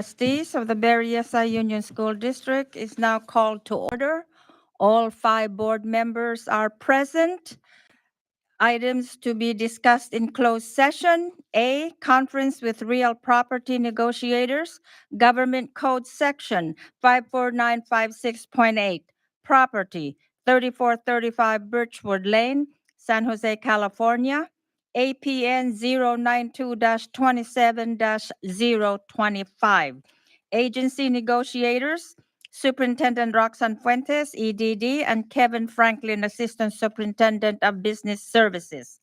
Trustees of the Berryessa Union School District is now called to order. All 5 board members are present. Items to be discussed in closed session. A, conference with real property negotiators, Government Code Section 54956.8, property, 3435 Birchwood Lane, San Jose, California, APN 092-27-025. Agency negotiators, Superintendent Roxanne Fuentes, EDD, and Kevin Franklin, Assistant Superintendent of Business Services.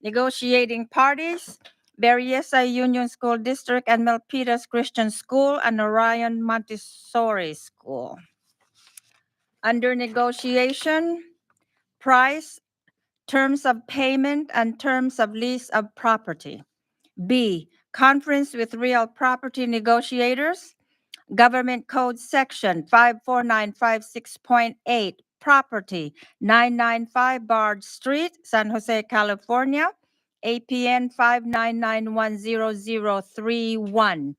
Negotiating parties, Berryessa Union School District and Milpitas Christian School and Orion Montessori School. Under negotiation, price, terms of payment, and terms of lease of property. B, conference with real property negotiators, Government Code Section 54956.8, property, 995 Bard Street, San Jose, California, APN 5991031.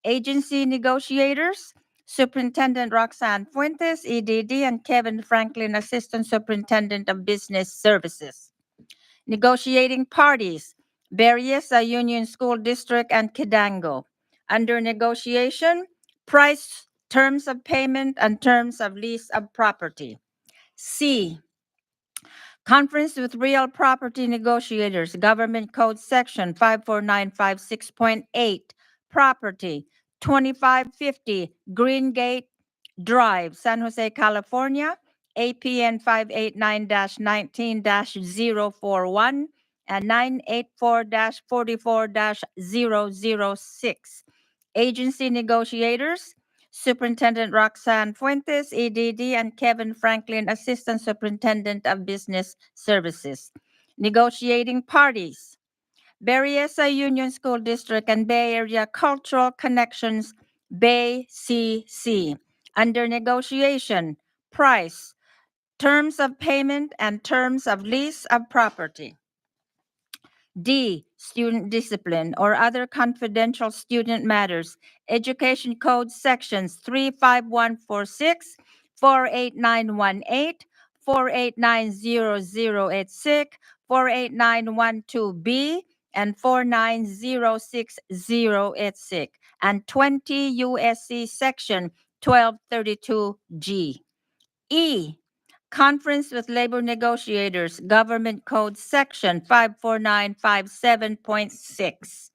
Agency negotiators, Superintendent Roxanne Fuentes, EDD, and Kevin Franklin, Assistant Superintendent of Business Services. Negotiating parties, Berryessa Union School District and Kidango. Under negotiation, price, terms of payment, and terms of lease of property. C, conference with real property negotiators, Government Code Section 54956.8, property, 2550 Greengate Drive, San Jose, California, APN 589-19-041 and 984-44-006. Agency negotiators, Superintendent Roxanne Fuentes, EDD, and Kevin Franklin, Assistant Superintendent of Business Services. Negotiating parties, Berryessa Union School District and Bay Area Cultural Connections, Bay CC. Under negotiation, price, terms of payment, and terms of lease of property. D, student discipline or other confidential student matters. Education Code Sections 35146, 48918, 4890086, 48912B, and 490606, and 20 USC Section 1232G. E, conference with labor negotiators, Government Code Section 54957.6.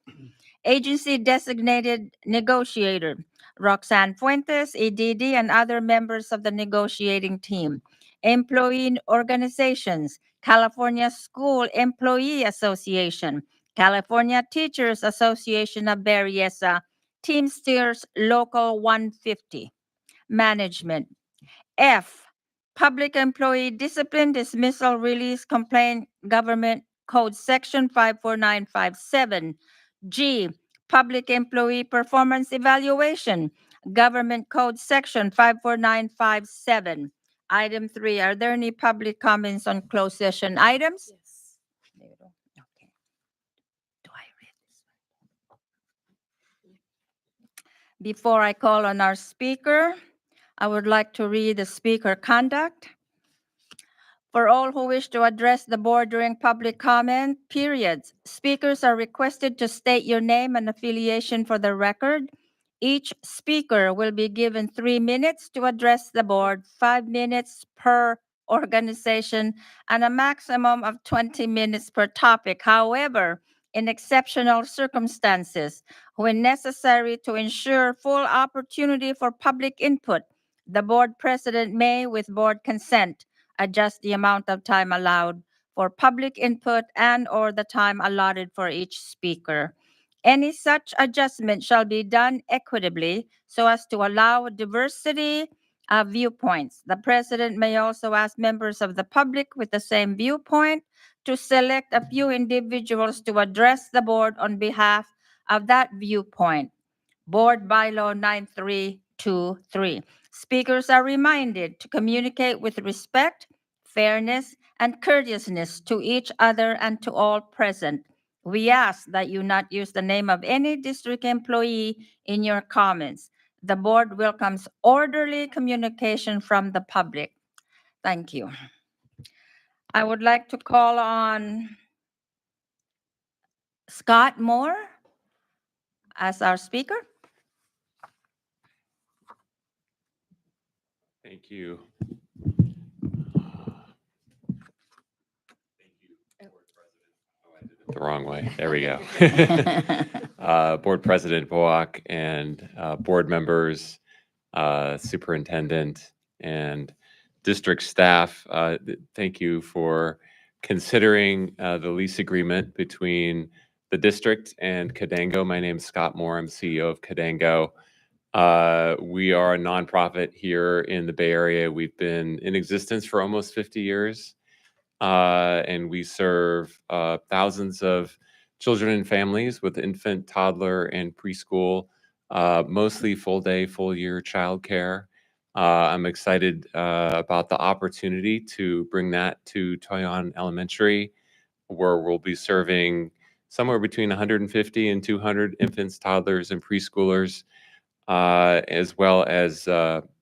Agency designated negotiator, Roxanne Fuentes, EDD, and other members of the negotiating team. Employee organizations, California School Employee Association, California Teachers Association of Berryessa, Teamsters Local 150. Management. F, Public Employee Discipline, Dismissal, Release, Complaint, Government Code Section 54957. G, Public Employee Performance Evaluation, Government Code Section 54957. Item 3, are there any public comments on closed session items? Yes. Okay. Do I read this one? Before I call on our speaker, I would like to read the speaker conduct. For all who wish to address the board during public comment periods, speakers are requested to state your name and affiliation for the record. Each speaker will be given 3 minutes to address the board, 5 minutes per organization, and a maximum of 20 minutes per topic. However, in exceptional circumstances, when necessary to ensure full opportunity for public input, the board president may, with board consent, adjust the amount of time allowed for public input and/or the time allotted for each speaker. Any such adjustment shall be done equitably so as to allow diversity of viewpoints. The president may also ask members of the public with the same viewpoint to select a few individuals to address the board on behalf of that viewpoint. Board Bylaw 9323. Speakers are reminded to communicate with respect, fairness, and courteousness to each other and to all present. We ask that you not use the name of any district employee in your comments. The board welcomes orderly communication from the public. Thank you. I would like to call on Scott Moore as our speaker. Thank you. The wrong way. There we go. Board President Boak and board members, superintendent, and district staff, thank you for considering the lease agreement between the district and Cadango. My name is Scott Moore. I'm CEO of Cadango. We are a nonprofit here in the Bay Area. We've been in existence for almost 50 years. And we serve thousands of children and families with infant, toddler, and preschool, mostly full day, full year childcare. I'm excited about the opportunity to bring that to Toyon Elementary, where we'll be serving somewhere between 150 and 200 infants, toddlers, and preschoolers, as well as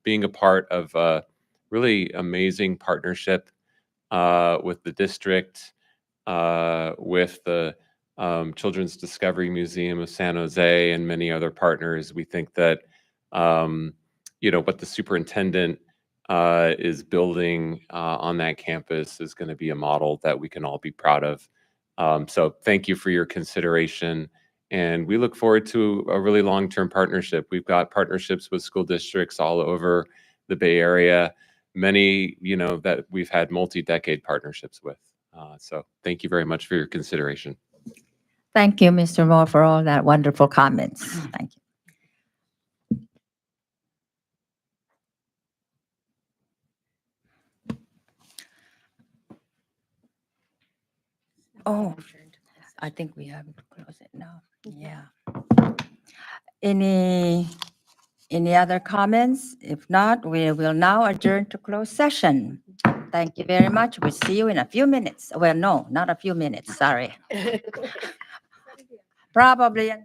being a part of a really amazing partnership with the district, with the Children's Discovery Museum of San Jose, and many other partners. We think that what the superintendent is building on that campus is going to be a model that we can all be proud of. So thank you for your consideration. And we look forward to a really long-term partnership. We've got partnerships with school districts all over the Bay Area, many, that we've had multi-decade partnerships with. So thank you very much for your consideration. Thank you, Mr. Moore, for all that wonderful comments. Thank you. Oh, I think we have to close it now. Yeah. Any other comments? If not, we will now adjourn to closed session. Thank you very much. We'll see you in a few minutes. Well, no, not a few minutes, sorry. Probably an hour.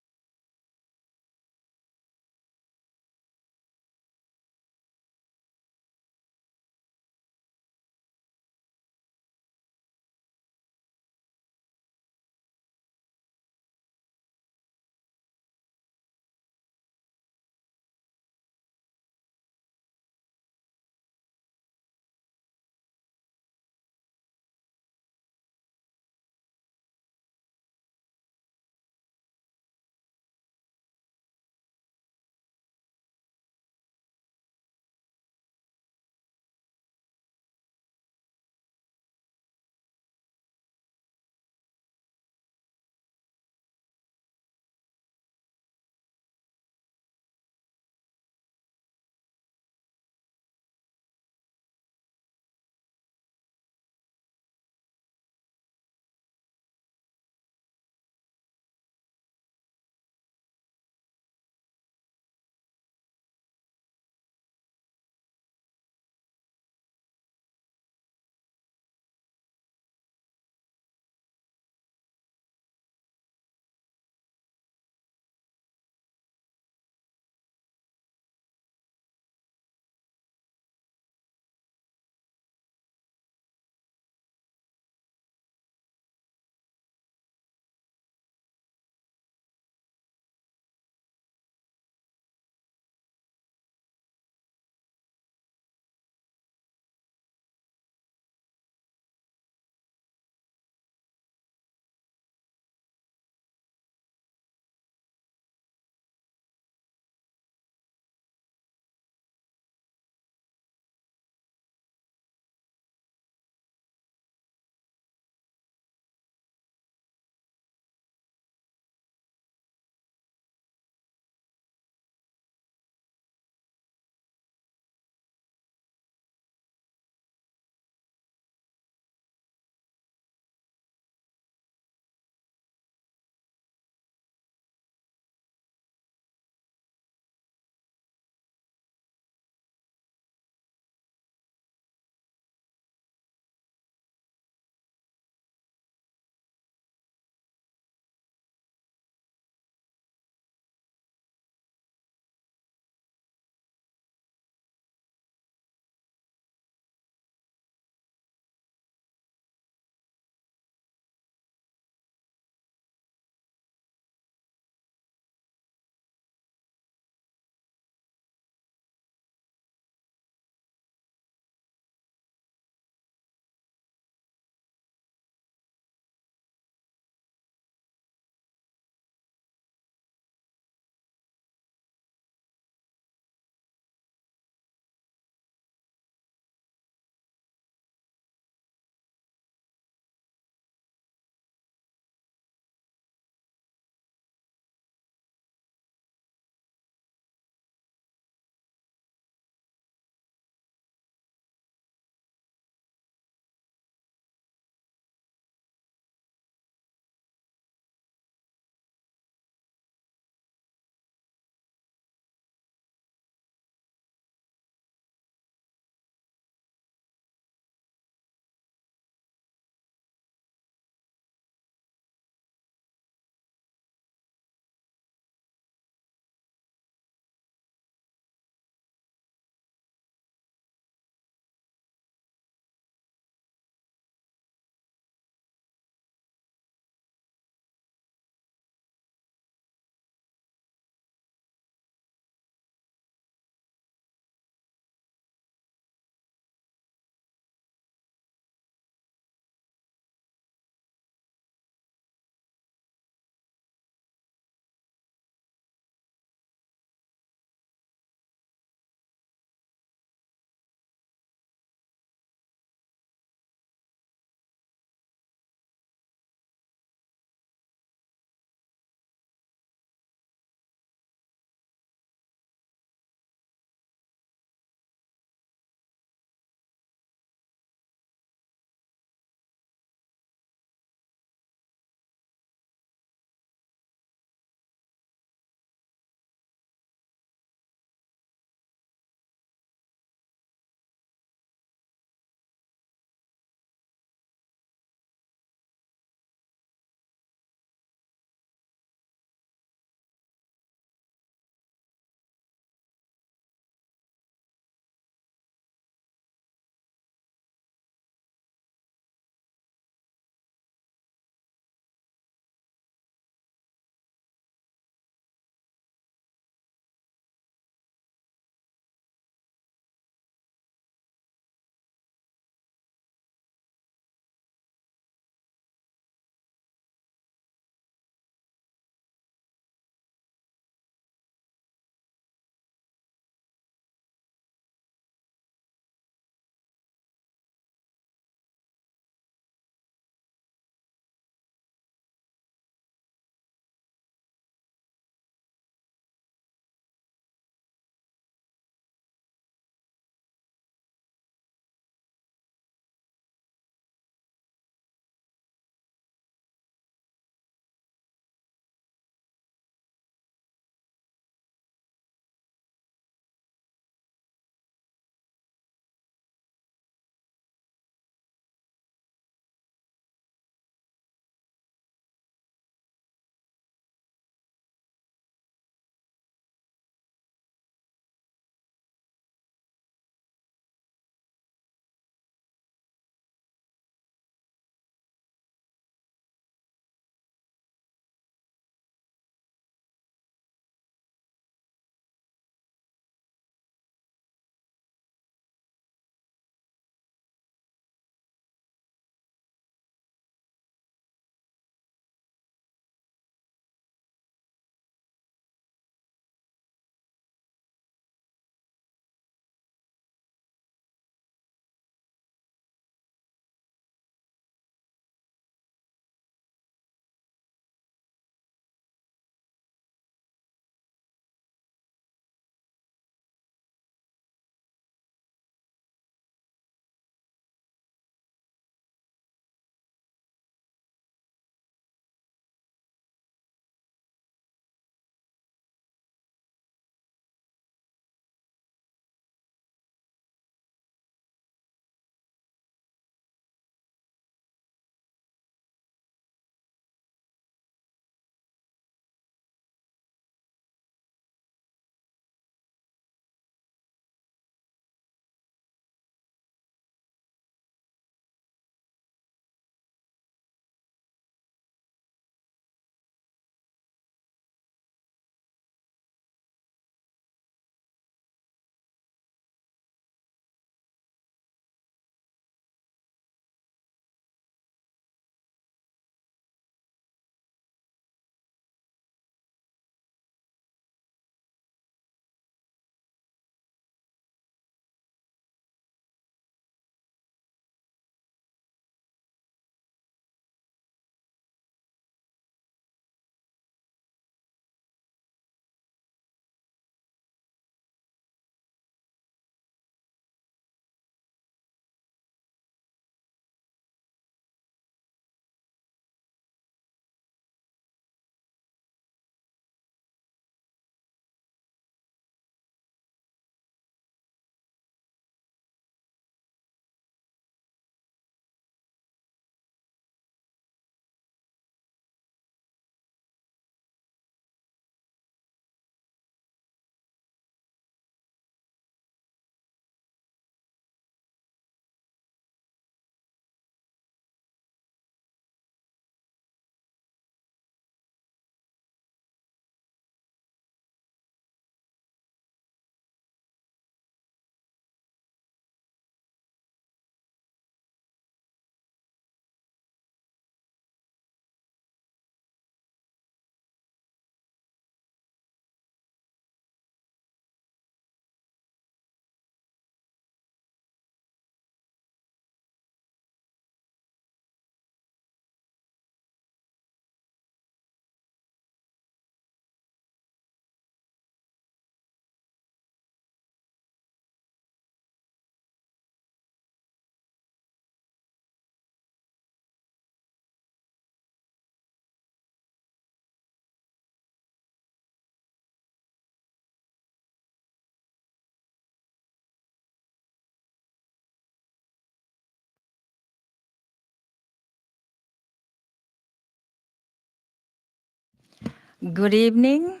Good evening.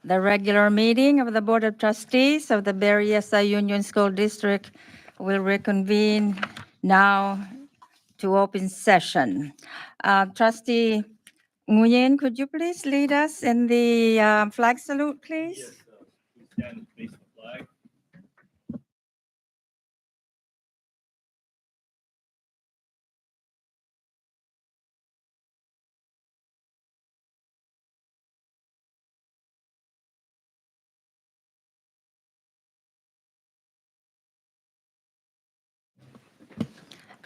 The regular meeting of the Board of Trustees of the Berryessa Union School District will reconvene now to open session. Trustee Nguyen, could you please lead us in the flag salute, please? Stand and face the flag.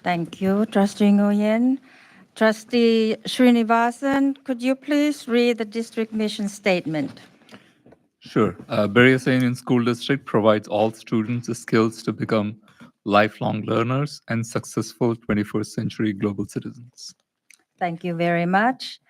Thank you, Trustee Nguyen. Trustee Srinivasan, could you please read the district mission statement? Sure. Berryessa Union School District provides all students the skills to become lifelong learners and successful 21st century global citizens. Thank you very much.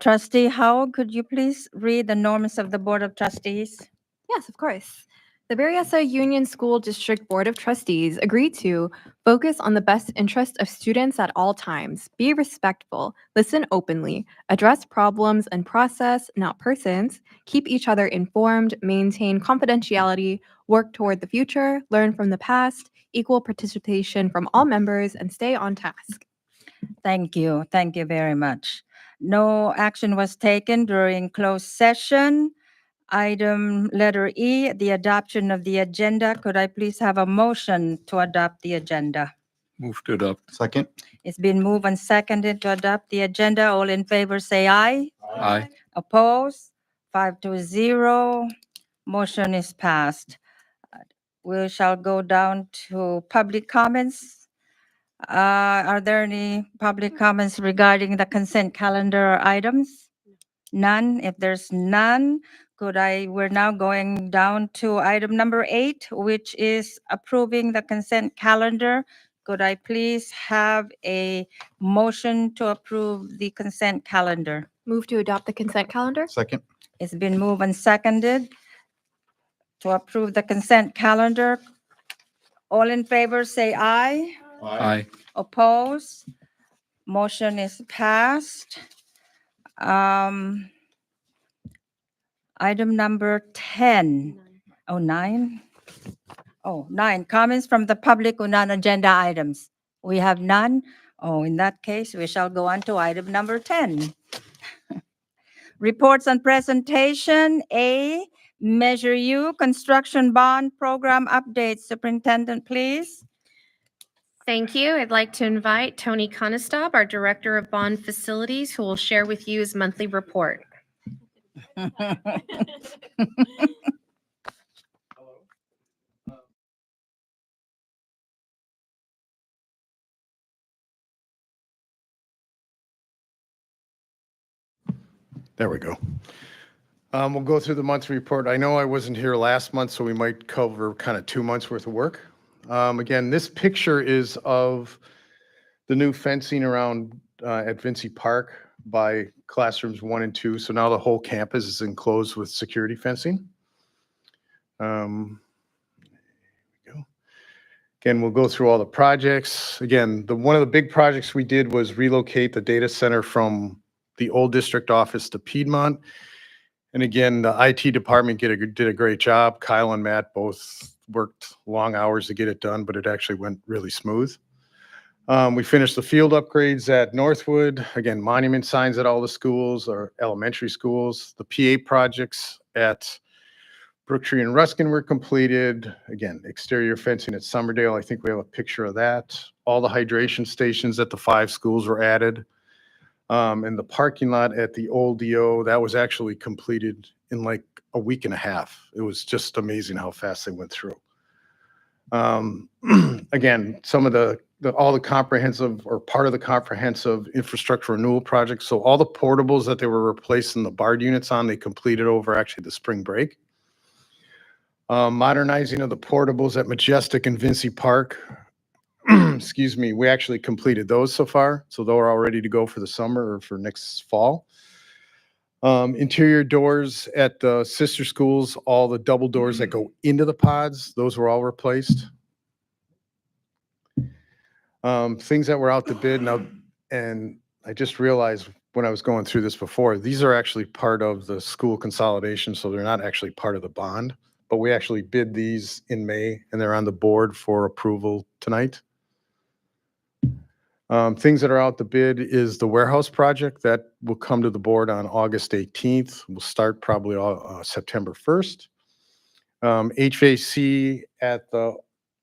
Trustee Howell, could you please read the norms of the Board of Trustees? Yes, of course. The Berryessa Union School District Board of Trustees agreed to focus on the best interest of students at all times, be respectful, listen openly, address problems and process, not persons, keep each other informed, maintain confidentiality, work toward the future, learn from the past, equal participation from all members, and stay on task. Thank you. Thank you very much. No action was taken during closed session. Item letter E, the adoption of the agenda. Could I please have a motion to adopt the agenda? Move to adopt. Second. It's been moved and seconded to adopt the agenda. All in favor, say aye. Aye. Opposed? 5-0. Motion is passed. We shall go down to public comments. Are there any public comments regarding the consent calendar items? None. If there's none, we're now going down to item number 8, which is approving the consent calendar. Could I please have a motion to approve the consent calendar? Move to adopt the consent calendar? Second. It's been moved and seconded to approve the consent calendar. All in favor, say aye. Aye. Oppose? Motion is passed. Item number 10. Oh, 9? Oh, 9. Comments from the public on non-agenda items. We have none. Oh, in that case, we shall go on to item number 10. Reports on presentation. A, Measure U, Construction Bond Program Update. Superintendent, please. Thank you. I'd like to invite Tony Conestab, our Director of Bond Facilities, who will share with you his monthly report. There we go. We'll go through the monthly report. I know I wasn't here last month, so we might cover kind of 2 months worth of work. Again, this picture is of the new fencing around at Vinci Park by classrooms 1 and 2. So now the whole campus is enclosed with security fencing. There we go. Again, we'll go through all the projects. Again, one of the big projects we did was relocate the data center from the old district office to Piedmont. And again, the IT department did a great job. Kyle and Matt both worked long hours to get it done, but it actually went really smooth. We finished the field upgrades at Northwood. Again, monument signs at all the schools or elementary schools. The PA projects at Brooktree and Ruskin were completed. Again, exterior fencing at Summerdale. I think we have a picture of that. All the hydration stations at the 5 schools were added. And the parking lot at the old DO, that was actually completed in like a week and a half. It was just amazing how fast they went through. Again, some of all the comprehensive or part of the comprehensive infrastructure renewal projects. So all the portables that they were replacing the BARD units on, they completed over actually the spring break. Modernizing of the portables at Majestic and Vinci Park. Excuse me, we actually completed those so far. So they're all ready to go for the summer or for next fall. Interior doors at the sister schools, all the double doors that go into the pods, those were all replaced. Things that were out to bid now, and I just realized when I was going through this before, these are actually part of the school consolidation, so they're not actually part of the bond. But we actually bid these in May, and they're on the board for approval tonight. Things that are out the bid is the warehouse project that will come to the board on August 18th. We'll start probably September 1st. HVAC at the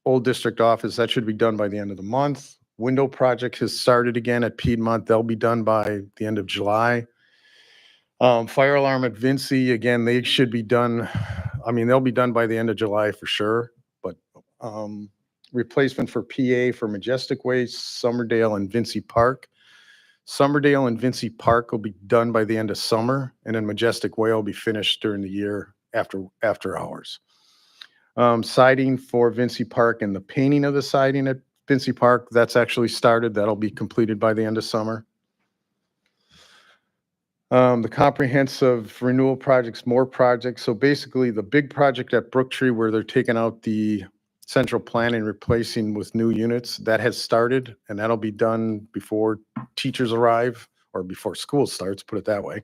old district office, that should be done by the end of the month. Window project has started again at Piedmont. They'll be done by the end of July. Fire alarm at Vinci, again, they should be done. I mean, they'll be done by the end of July for sure, but replacement for PA for Majestic Way, Summerdale, and Vinci Park. Summerdale and Vinci Park will be done by the end of summer, and then Majestic Way will be finished during the year after hours. Siding for Vinci Park and the painting of the siding at Vinci Park, that's actually started. That'll be completed by the end of summer. The comprehensive renewal projects, more projects. So basically the big project at Brooktree where they're taking out the central plant and replacing with new units, that has started, and that'll be done before teachers arrive or before school starts, put it that way.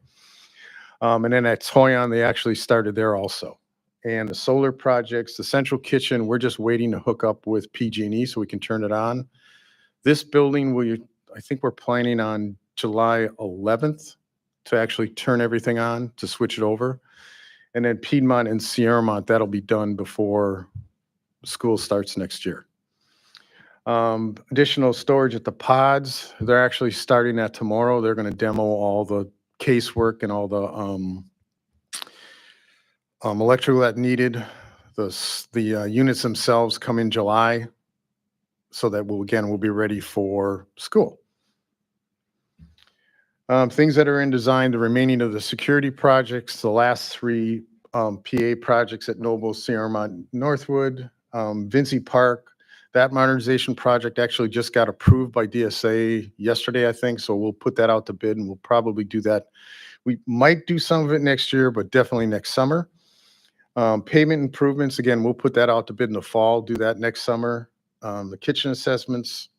And then at Toyon, they actually started there also. And the solar projects, the central kitchen, we're just waiting to hook up with PG&E so we can turn it on. This building, I think we're planning on July 11th to actually turn everything on, to switch it over. And then Piedmont and Sierramont, that'll be done before school starts next year. Additional storage at the pods, they're actually starting that tomorrow. They're going to demo all the casework and all the electrical that needed. The units themselves come in July, so that we'll be ready for school. Things that are in design, the remaining of the security projects, the last three PA projects at Noble, Sierramont, Northwood, Vinci Park. That modernization project actually just got approved by DSA yesterday, I think, so we'll put that out to bid, and we'll probably do that. We might do some of it next year, but definitely next summer. Pavement improvements, again, we'll put that out to bid in the fall, do that next summer. The kitchen assessments,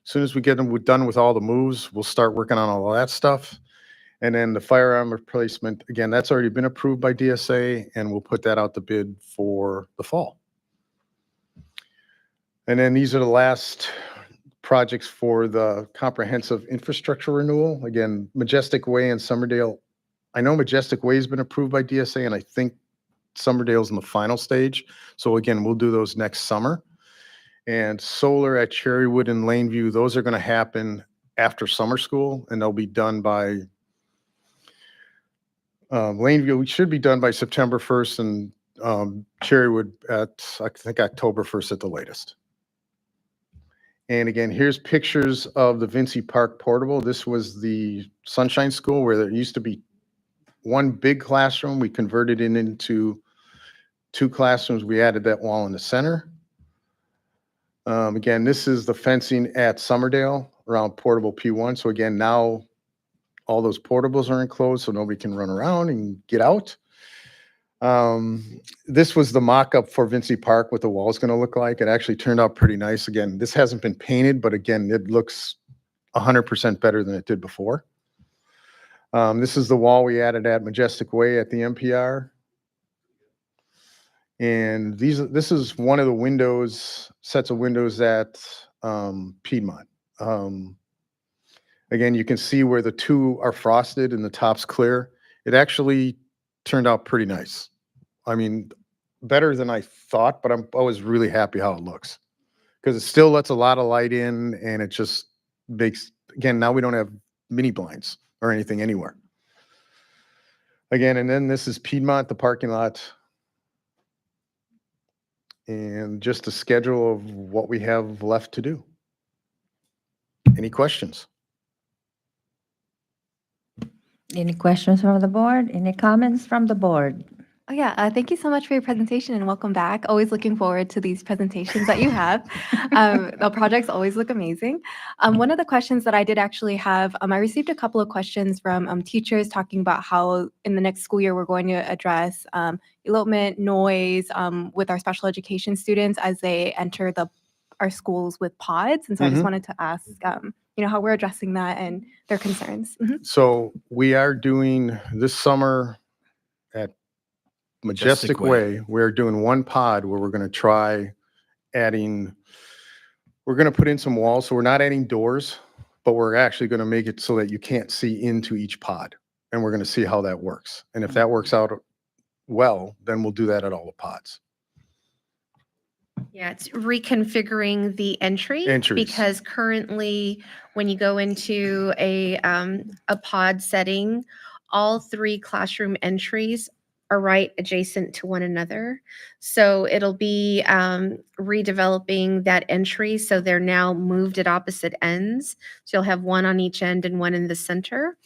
as soon as we get them done with all the moves, we'll start working on all of that stuff. And then the firearm replacement, again, that's already been approved by DSA, and we'll put that out to bid for the fall. And then these are the last projects for the comprehensive infrastructure renewal. Again, Majestic Way and Summerdale. I know Majestic Way has been approved by DSA, and I think Summerdale's in the final stage. So again, we'll do those next summer. And solar at Cherrywood and Laneview, those are going to happen after summer school, and they'll be done by Laneview. We should be done by September 1st, and Cherrywood at, I think, October 1st at the latest. And again, here's pictures of the Vinci Park portable. This was the Sunshine School where there used to be one big classroom. We converted it into 2 classrooms. We added that wall in the center. Again, this is the fencing at Summerdale around portable P1. So again, now all those portables are enclosed so nobody can run around and get out. This was the mock-up for Vinci Park, what the wall is going to look like. It actually turned out pretty nice. Again, this hasn't been painted, but again, it looks 100% better than it did before. This is the wall we added at Majestic Way at the MPR. And this is one of the sets of windows at Piedmont. Again, you can see where the 2 are frosted and the top's clear. It actually turned out pretty nice. I mean, better than I thought, but I was really happy how it looks, because it still lets a lot of light in, and it just makes, again, now we don't have mini blinds or anything anywhere. Again, and then this is Piedmont, the parking lot. And just a schedule of what we have left to do. Any questions? Any questions from the board? Any comments from the board? Oh, yeah. Thank you so much for your presentation and welcome back. Always looking forward to these presentations that you have. The projects always look amazing. One of the questions that I did actually have, I received a couple of questions from teachers talking about how in the next school year we're going to address elopement, noise with our special education students as they enter our schools with pods. And so I just wanted to ask, how we're addressing that and their concerns. So we are doing this summer at Majestic Way, we're doing one pod where we're going to try adding, we're going to put in some walls. So we're not adding doors, but we're actually going to make it so that you can't see into each pod. And we're going to see how that works. And if that works out well, then we'll do that at all the pods. Yeah, it's reconfiguring the entry. Entries. Because currently, when you go into a pod setting, all 3 classroom entries are right adjacent to one another. So it'll be redeveloping that entry, so they're now moved at opposite ends. So you'll have one on each end and one in the center.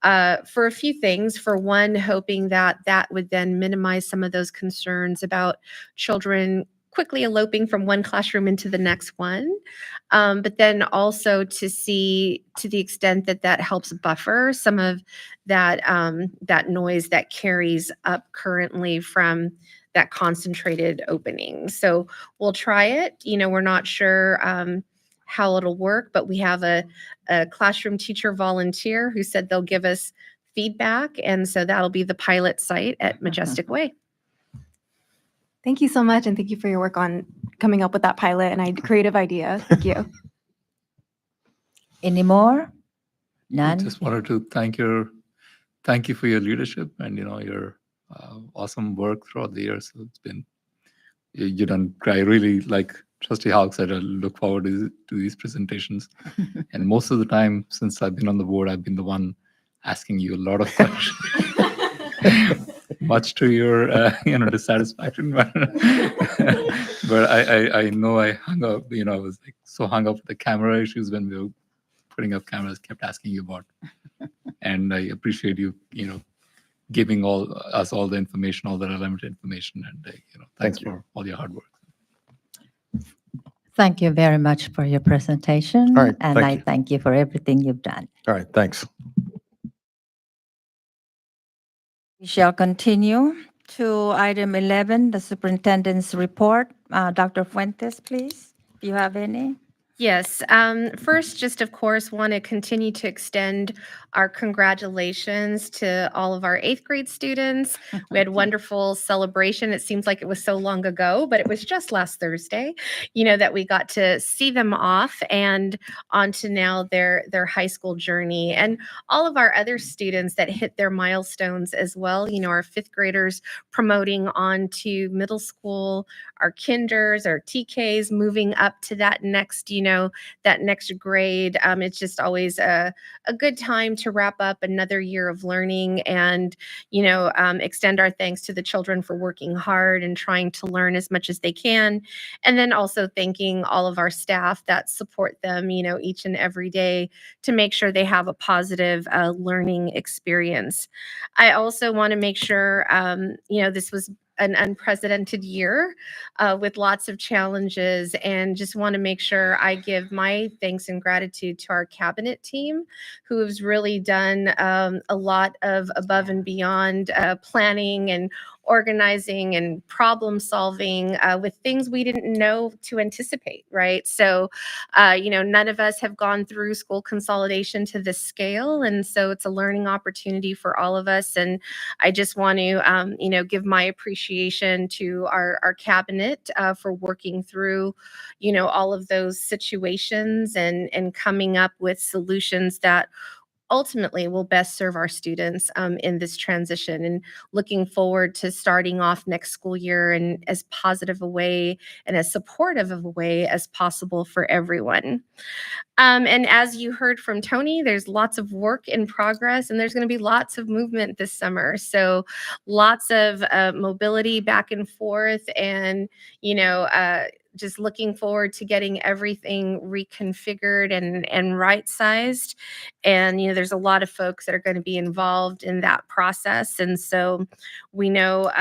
For a few things. For one, hoping that that would then minimize some of those concerns about children quickly eloping from one classroom into the next one. But then also to see to the extent that that helps buffer some of that that noise that carries up currently from that concentrated opening. So we'll try it. We're not sure how it'll work, but we have a classroom teacher volunteer who said they'll give us feedback. And so that'll be the pilot site at Majestic Way. Thank you so much, and thank you for your work on coming up with that pilot and creative idea. Thank you. Any more? I None? just wanted to thank you for your leadership and your awesome work throughout the years. So it's been you done. I really, like Trustee Hawk said, I look forward to these presentations. And most of the time since I've been on the board, I've been the one asking you a lot of questions. Much to your dissatisfaction, but I know I hung up. I was like so hung up with the camera issues when we were putting up cameras. Kept asking you about, and I appreciate you giving us all the information, all the relevant information, and thanks Thank you. for all your hard work. Thank you very much for your presentation. All right, And thank I you. thank you for everything you've done. All right, thanks. We shall continue to item 11, the superintendent's report. Dr. Fuentes, please, if you have any. Yes. First, just of course, want to continue to extend our congratulations to all of our 8th grade students. We had wonderful celebration. It seems like it was so long ago, but it was just last Thursday, that we got to see them off and on to now their high school journey. And all of our other students that hit their milestones as well, our 5th graders promoting on to middle school, our kinders, our TKs moving up to that next, that next grade. It's just always a good time to wrap up another year of learning and, extend our thanks to the children for working hard and trying to learn as much as they can. And then also thanking all of our staff that support them, each and every day to make sure they have a positive learning experience. I also want to make sure, this was an unprecedented year with lots of challenges, and just want to make sure I give my thanks and gratitude to our cabinet team who has really done a lot of above and beyond planning and organizing and problem solving with things we didn't know to anticipate, right? So, none of us have gone through school consolidation to this scale. And so it's a learning opportunity for all of us. And I just want to, give my appreciation to our cabinet for working through, all of those situations and coming up with solutions that ultimately will best serve our students in this transition, and looking forward to starting off next school year in as positive a way and as supportive of a way as possible for everyone. And as you heard from Tony, there's lots of work in progress, and there's going to be lots of movement this summer. So lots of mobility back and forth, and, just looking forward to getting everything reconfigured and right-sized. And, there's a lot of folks that are going to be involved in that process. And so we know,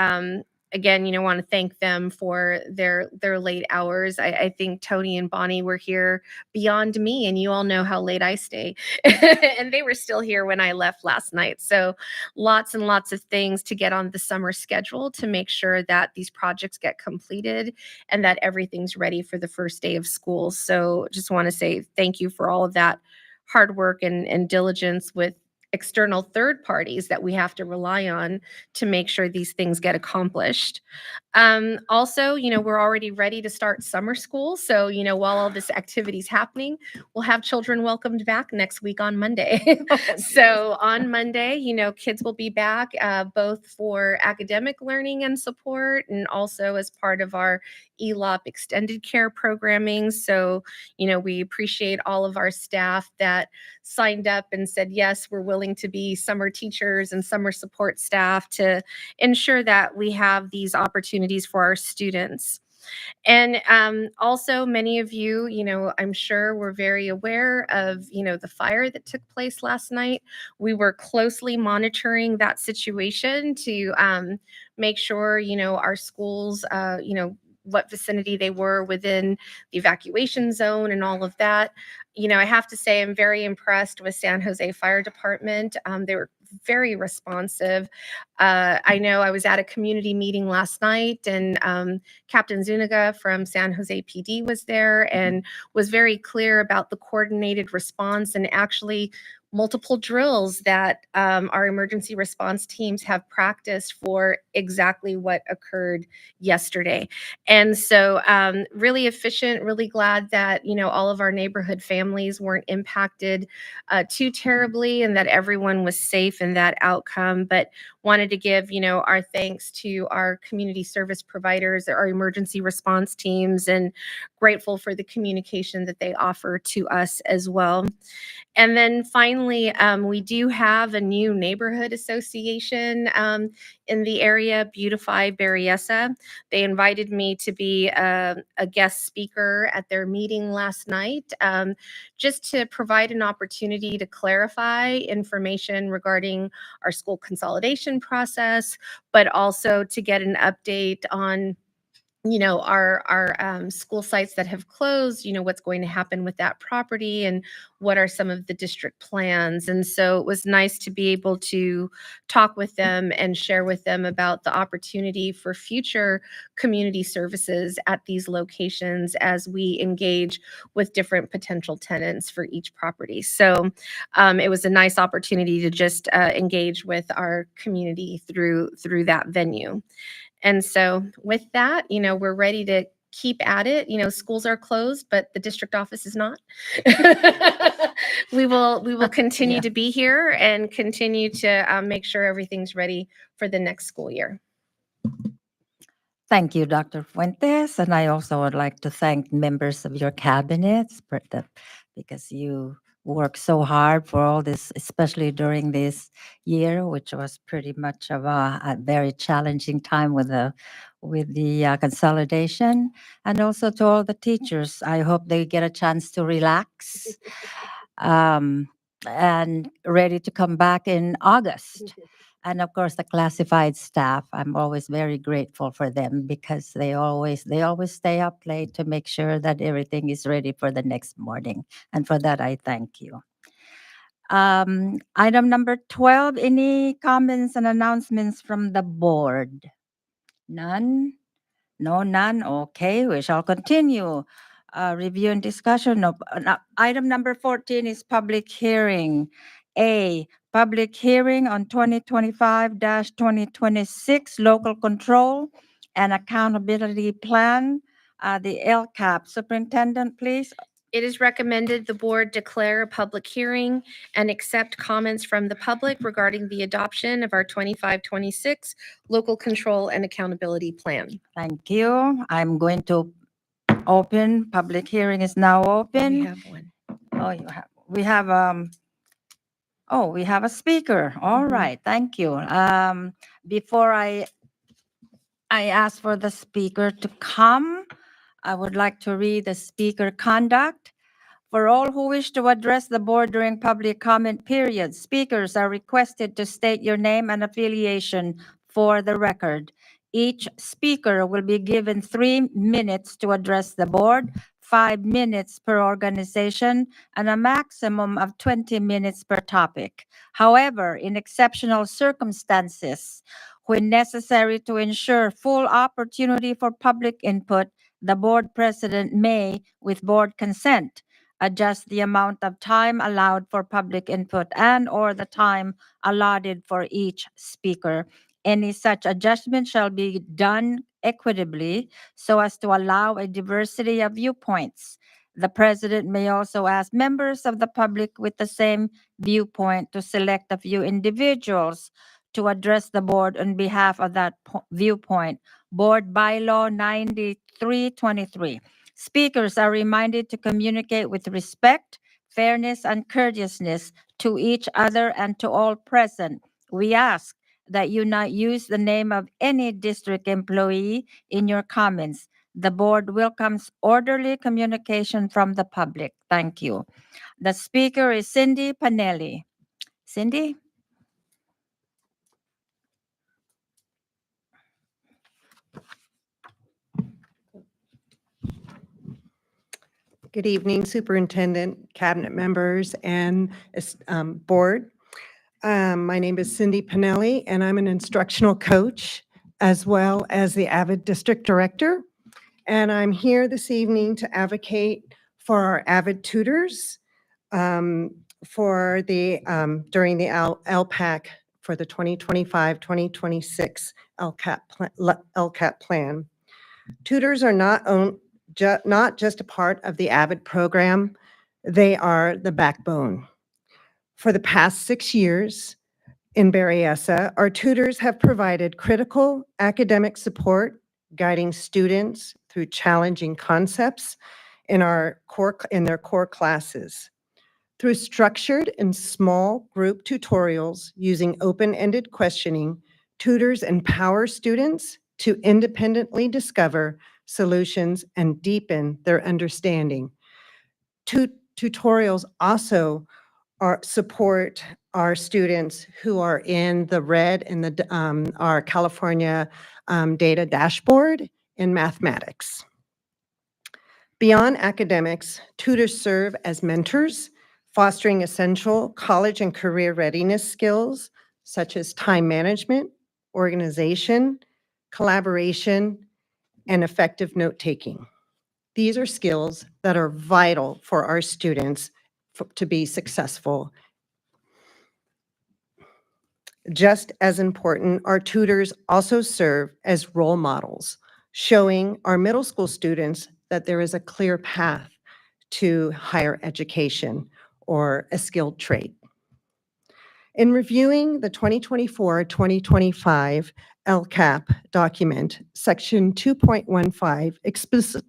again, want to thank them for their late hours. I think Tony and Bonnie were here beyond me, and you all know how late I stay. And they were still here when I left last night. So lots and lots of things to get on the summer schedule to make sure that these projects get completed and that everything's ready for the first day of school. So just want to say thank you for all of that hard work and diligence with external third parties that we have to rely on to make sure these things get accomplished. Also, we're already ready to start summer school. So, while all this activity is happening, we'll have children welcomed back next week on Monday. So, on Monday, kids will be back both for academic learning and support, and also as part of our ELOP extended care programming. So, we appreciate all of our staff that signed up and said, yes, we're willing to be summer teachers and summer support staff to ensure that we have these opportunities for our students. And also, many of you, I'm sure were very aware of, the fire that took place last night. We were closely monitoring that situation to make sure, our schools, what vicinity they were within the evacuation zone and all of that. I have to say, I'm very impressed with San Jose Fire Department. They were very responsive. I know I was at a community meeting last night, and Captain Zuniga from San Jose PD was there and was very clear about the coordinated response and actually multiple drills that our emergency response teams have practiced for exactly what occurred yesterday. And so really efficient, really glad that, all of our neighborhood families weren't impacted too terribly and that everyone was safe in that outcome. But wanted to give, our thanks to our community service providers, our emergency response teams, and grateful for the communication that they offer to us as well. And then finally, we do have a new neighborhood association in the area, Beautify Berryessa. They invited me to be a guest speaker at their meeting last night, just to provide an opportunity to clarify information regarding our school consolidation process, but also to get an update on our school sites that have closed, what's going to happen with that property and what are some of the district plans. And so it was nice to be able to talk with them and share with them about the opportunity for future community services at these locations as we engage with different potential tenants for each property. So it was a nice opportunity to just engage with our community through that venue. And so with that, we're ready to keep at it. Schools are closed, but the district office is not. We will continue Yeah. to be here and continue to make sure everything's ready for the next school year. Thank you, Dr. Fuentes. And I also would like to thank members of your cabinets because you worked so hard for all this, especially during this year, which was pretty much of a very challenging time with the consolidation. And also to all the teachers, I hope they get a chance to relax and ready to come back in August. And of course, the classified staff, I'm always very grateful for them because they always stay up late to make sure that everything is ready for the next morning. And for that, I thank you. Item number 12, any comments and announcements from the board? None? No, none? Okay, we shall continue. Review and discussion of item number 14 is public hearing. A, public hearing on 2025-2026 local control and accountability plan, the LCAP. Superintendent, please. It is recommended the board declare a public hearing and accept comments from the public regarding the adoption of our 25-26 local control and accountability plan. Thank you. I'm going to open. Public hearing is now We open. have one. Oh, we have a speaker. All Mhm. right, thank you. Before I ask for the speaker to come, I would like to read the speaker conduct. For all who wish to address the board during public comment period, speakers are requested to state your name and affiliation for the record. Each speaker will be given 3 minutes to address the board, 5 minutes per organization, and a maximum of 20 minutes per topic. However, in exceptional circumstances, when necessary to ensure full opportunity for public input, the board president may, with board consent, adjust the amount of time allowed for public input and/or the time allotted for each speaker. Any such adjustment shall be done equitably so as to allow a diversity of viewpoints. The president may also ask members of the public with the same viewpoint to select a few individuals to address the board on behalf of that viewpoint. Board Bylaw 9323. Speakers are reminded to communicate with respect, fairness, and courteousness to each other and to all present. We ask that you not use the name of any district employee in your comments. The board welcomes orderly communication from the public. Thank you. The speaker is Cindy Panelli. Cindy? Good evening, Superintendent, Cabinet members, and board. My name is Cindy Pinelli, and I'm an instructional coach as well as the AVID District Director. And I'm here this evening to advocate for our AVID tutors for the during the LPAC for the 2025-2026 LCAP plan. Tutors are not just a part of the AVID program, they are the backbone. For the past 6 years in Berryessa, our tutors have provided critical academic support, guiding students through challenging concepts in their core classes. Through structured and small group tutorials using open-ended questioning, tutors empower students to independently discover solutions and deepen their understanding. Tutorials also support our students who are in the red in our California data dashboard in mathematics. Beyond academics, tutors serve as mentors, fostering essential college and career readiness skills such as time management, organization, collaboration, and effective note-taking. These are skills that are vital for our students to be successful. Just as important, our tutors also serve as role models, showing our middle school students that there is a clear path to higher education or a skilled trade. In reviewing the 2024-2025 LCAP document, Section 2.15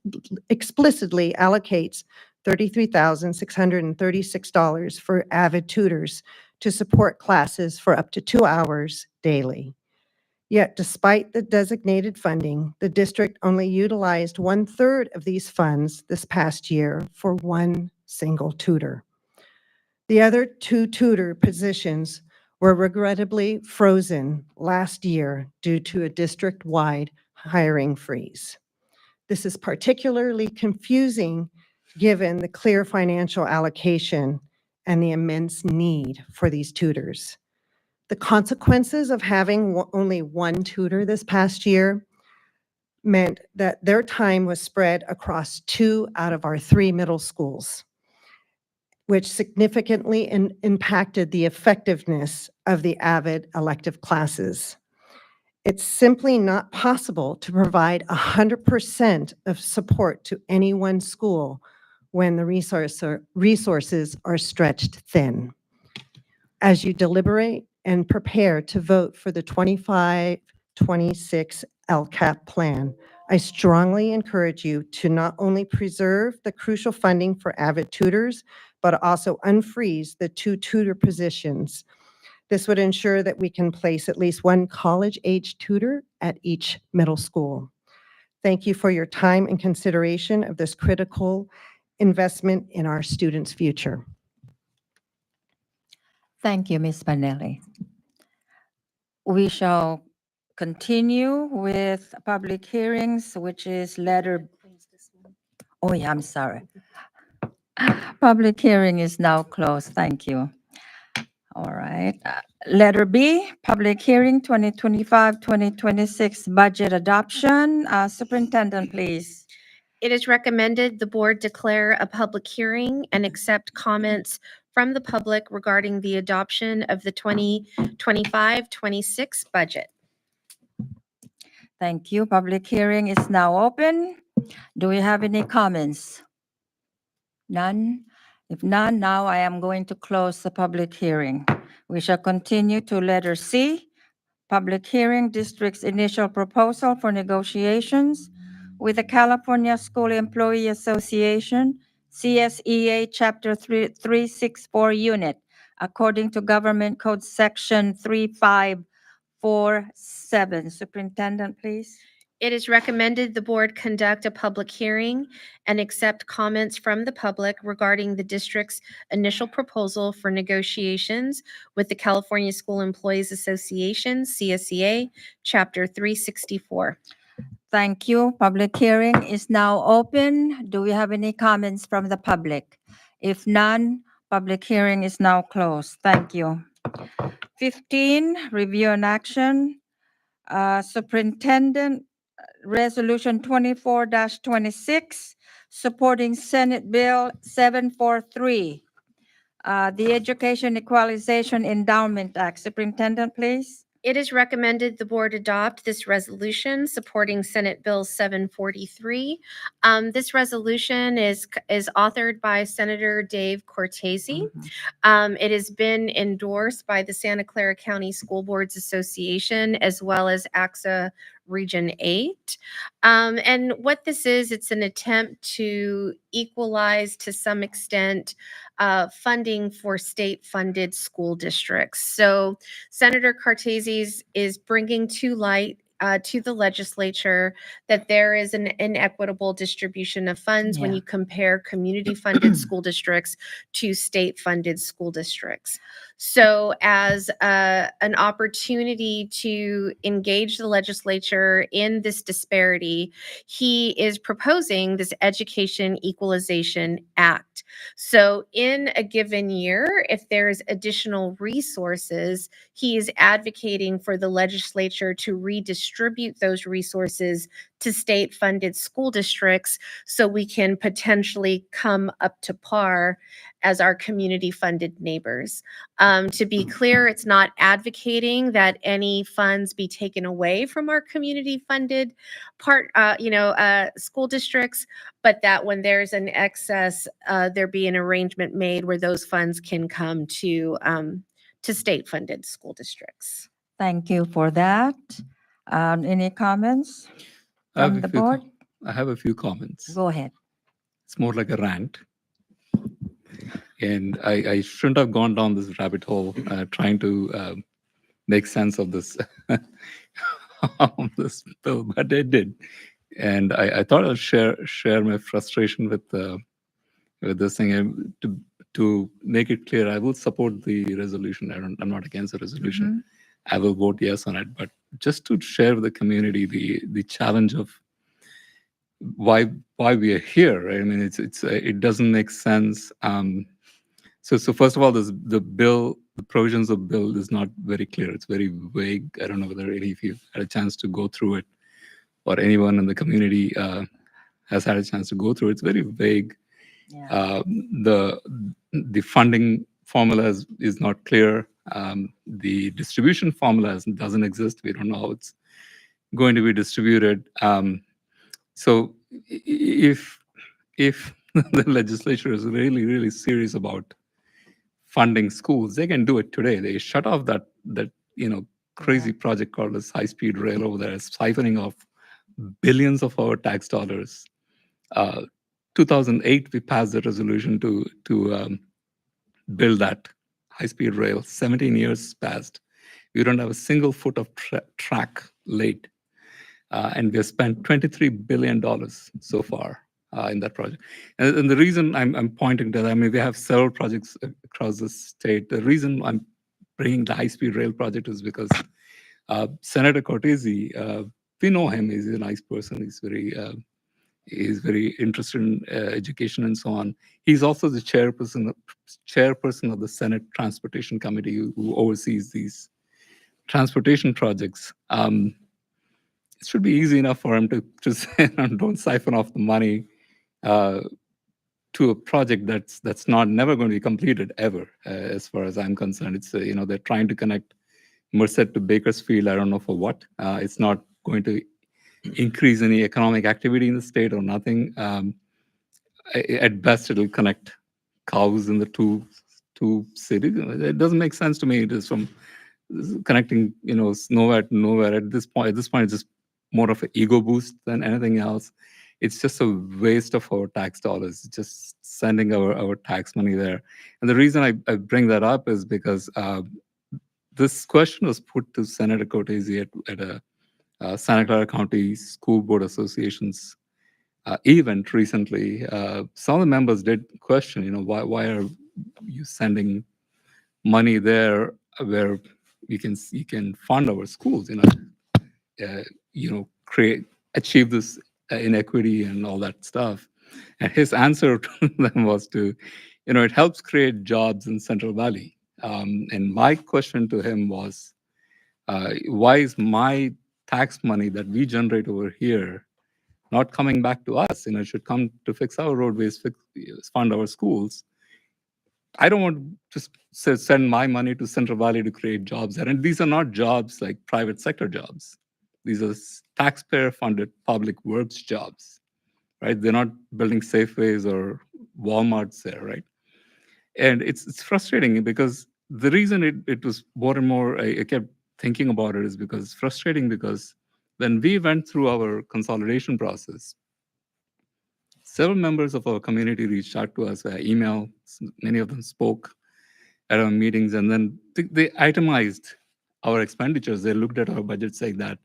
explicitly allocates $33,636 for AVID tutors to support classes for up to 2 hours daily. Yet, despite the designated funding, the district only utilized 1/3 of these funds this past year for one single tutor. The other 2 tutor positions were regrettably frozen last year due to a district-wide hiring freeze. This is particularly confusing given the clear financial allocation and the immense need for these tutors. The consequences of having only one tutor this past year meant that their time was spread across 2 out of our 3 middle schools, which significantly impacted the effectiveness of the AVID elective classes. It's simply not possible to provide 100% of support to any one school when the resources are stretched thin. As you deliberate and prepare to vote for the 25-26 LCAP plan, I strongly encourage you to not only preserve the crucial funding for AVID tutors, but also unfreeze the 2 tutor positions. This would ensure that we can place at least one college-age tutor at each middle school. Thank you for your time and consideration of this critical investment in our students' future. Thank you, Ms. Panelli. We shall continue with public hearings, which is letter. Oh, yeah, I'm sorry. Public hearing is now closed. Thank you. All right. Letter B, public hearing 2025-2026 budget adoption. Superintendent, please. It is recommended the board declare a public hearing and accept comments from the public regarding the adoption of the 2025-26 budget. Thank you. Public hearing is now open. Do we have any comments? None? If none, now I am going to close the public hearing. We shall continue to letter C, public hearing, district's initial proposal for negotiations with the California School Employee Association, CSEA Chapter 364 Unit, according to Government Code Section 3547. Superintendent, please. It is recommended the board conduct a public hearing and accept comments from the public regarding the district's initial proposal for negotiations with the California School Employees Association, CSEA, Chapter 364. Thank you. Public hearing is now open. Do we have any comments from the public? If none, public hearing is now closed. Thank you. 15, review and action. Superintendent Resolution 24-26, supporting Senate Bill 743, the Education Equalization Endowment Act. Superintendent, please. It is recommended the board adopt this resolution supporting Senate Bill 743. This resolution is authored by Senator Dave Cortese. It has been endorsed by the Santa Clara County School Boards Association as well as AXA Region 8. And what this is, it's an attempt to equalize to some extent funding for state-funded school districts. So Senator Cortese is bringing to light to the legislature that there is an inequitable distribution of funds when Yeah. you compare community-funded school districts to state-funded school districts. So as an opportunity to engage the legislature in this disparity, he is proposing this Education Equalization Act. So in a given year, if there's additional resources, he is advocating for the legislature to redistribute those resources to state-funded school districts so we can potentially come up to par as our community-funded neighbors. To be clear, it's not advocating that any funds be taken away from our community-funded school districts, but that when there's an excess, there be an arrangement made where those funds can come to state-funded school districts. Thank you for that. Any comments I have from a the few board? I have a few comments. Go ahead. It's more like a rant. And I shouldn't have gone down this rabbit hole trying to make sense of this, of this bill, but I did. And I thought I'll share my frustration with this thing. And to make it clear, I will support the resolution. I'm not against the resolution. I will vote yes on it. But just to share with the community the challenge of why we are here, right? I mean, it doesn't make sense. So first of all, the provisions of bill is not very clear. It's very vague. I don't know whether any of you had a chance to go through it, or anyone in the community has had a chance to go through it. It's very vague. Yeah. The funding formula is not clear. The distribution formula doesn't exist. We don't know how it's going to be distributed. So if the legislature is really, really serious about funding schools, they can do it today. They shut off that crazy project called this high-speed rail over there, siphoning off billions of our tax dollars. 2008, we passed the resolution to build that high-speed rail. 17 years passed. We don't have a single foot of track laid. And we have spent $23 billion so far in that project. And the reason I'm pointing to that, I mean, we have several projects across the state. The reason I'm bringing the high-speed rail project is because Senator Cortese, we know him. He's a nice person. He's very interested in education and so on. He's also the chairperson of the Senate Transportation Committee who oversees these transportation projects. it should be easy enough for him to say, don't siphon off the money to a project that's never going to be completed ever, as far as I'm concerned. It's they're trying to connect Merced to Bakersfield. I don't know for what. It's not going to increase any economic activity in the state or nothing. At best, it'll connect cows in the two cities. It doesn't make sense to me. It is from connecting, nowhere to nowhere. At this point, it's just more of an ego boost than anything else. It's just a waste of our tax dollars, just sending our tax money there. And the reason I bring that up is because this question was put to Senator Cortese at a Santa Clara County School Board Association's event recently. Some of the members did question, why are you sending money there where you can fund our schools, achieve this inequity and all that stuff. And his answer to them was it helps create jobs in Central Valley. And my question to him was, why is my tax money that we generate over here not coming back to us? It should come to fix our roadways, fund our schools. I don't want to just send my money to Central Valley to create jobs there. And these are not jobs like private sector jobs. These are taxpayer-funded public works jobs, right? They're not building Safeways or Walmarts there, right? And it's frustrating because the reason it was more and more, I kept thinking about it, is because it's frustrating because when we went through our consolidation process, several members of our community reached out to us via email. Many of them spoke at our meetings, and then they itemized our expenditures. They looked at our budget saying that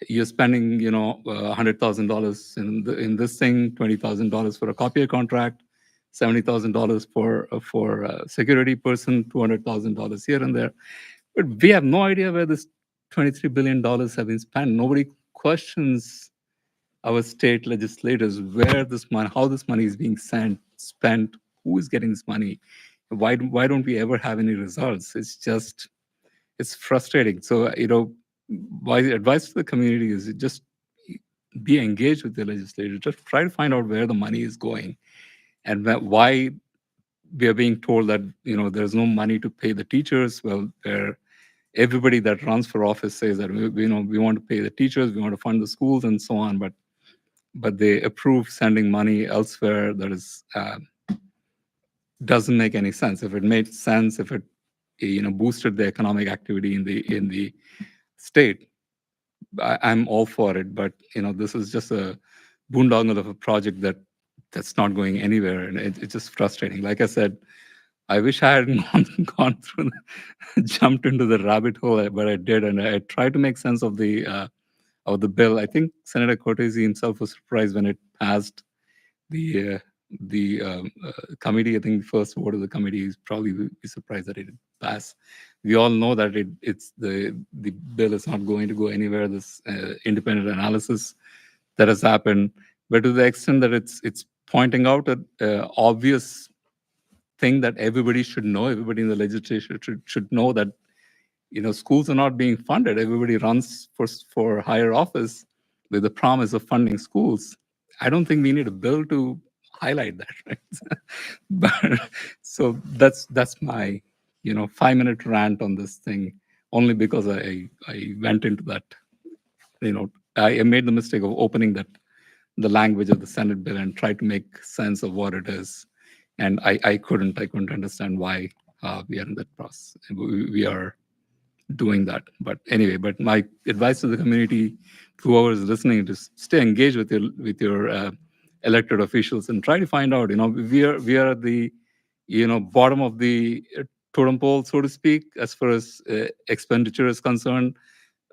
you're spending, $100,000 in this thing, $20,000 for a copier contract, $70,000 for a security person, $200,000 here and there. But we have no idea where this $23 billion have been spent. Nobody questions our state legislators where this money, how this money is being spent, who is getting this money. Why don't we ever have any results? It's frustrating. So, my advice to the community is just be engaged with the legislature. Just try to find out where the money is going and why we are being told that, there's no money to pay the teachers. Well, everybody that runs for office says that, we want to pay the teachers, we want to fund the schools and so on, but they approve sending money elsewhere that is doesn't make any sense. If it made sense, if it boosted the economic activity in the state, I'm all for it. But this is just a boondoggle of a project that's not going anywhere, and it's just frustrating. Like I said, I wish I hadn't gone through, jumped into the rabbit hole, but I did, and I tried to make sense of the bill. I think Senator Cortese himself was surprised when it passed the committee. I think the first vote of the committee is probably be surprised that it didn't pass. We all know that it's the bill is not going to go anywhere. This independent analysis that has happened, but to the extent that it's pointing out an obvious thing that everybody should know, everybody in the legislature should know that schools are not being funded. Everybody runs for higher office with the promise of funding schools. I don't think we need a bill to highlight that, right? But so that's my 5-minute rant on this thing, only because I went into that. I made the mistake of opening the language of the Senate bill and tried to make sense of what it is, and I couldn't understand why we are in that process. We are doing that. But anyway, my advice to the community, whoever is listening, to stay engaged with your elected officials and try to find out. We are at the bottom of the totem pole, so to speak, as far as expenditure is concerned.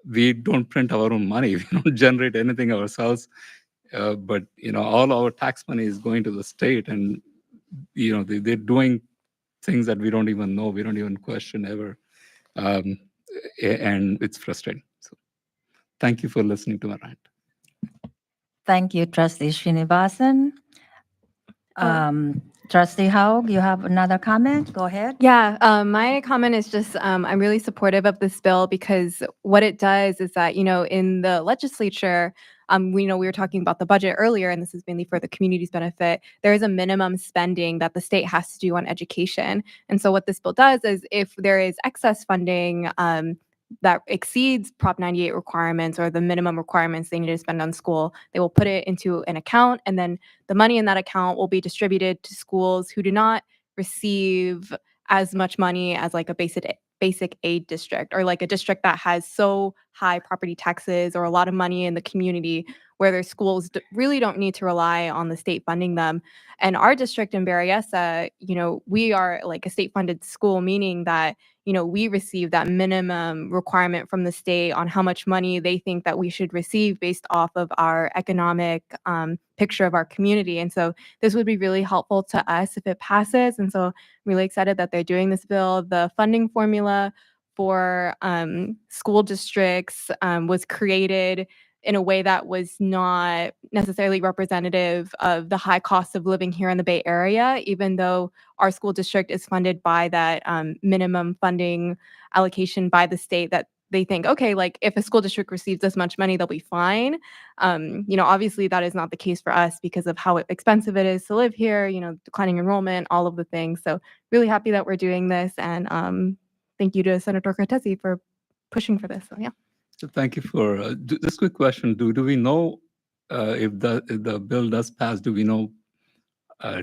We don't print our own money. We don't generate anything ourselves. But all our tax money is going to the state, and they're doing things that we don't even know. We don't even question ever. And it's frustrating. So thank you for listening to my rant. Thank you, Trustee Srinivasan. Trustee Haug, you have another comment? Go ahead. Yeah, my comment is just I'm really supportive of this bill because what it does is that, in the legislature, we know we were talking about the budget earlier, and this is mainly for the community's benefit. There is a minimum spending that the state has to do on education. And so what this bill does is if there is excess funding that exceeds Prop 98 requirements or the minimum requirements they need to spend on school, they will put it into an account, and then the money in that account will be distributed to schools who do not receive as much money as like a basic aid district, or like a district that has so high property taxes or a lot of money in the community where their schools really don't need to rely on the state funding them. And our district in Berryessa, we are like a state funded school, meaning that we receive that minimum requirement from the state on how much money they think that we should receive based off of our economic picture of our community. And so this would be really helpful to us if it passes. And so I'm really excited that they're doing this bill. The funding formula for school districts was created in a way that was not necessarily representative of the high cost of living here in the Bay Area, even though our school district is funded by that minimum funding allocation by the state that they think, okay, like if a school district receives this much money, they'll be fine. Obviously that is not the case for us because of how expensive it is to live here, declining enrollment, all of the things. So really happy that we're doing this. And thank you to Senator Cortese for pushing for this. So yeah. So thank you for just quick question. Do we know if the bill does pass? Do we know?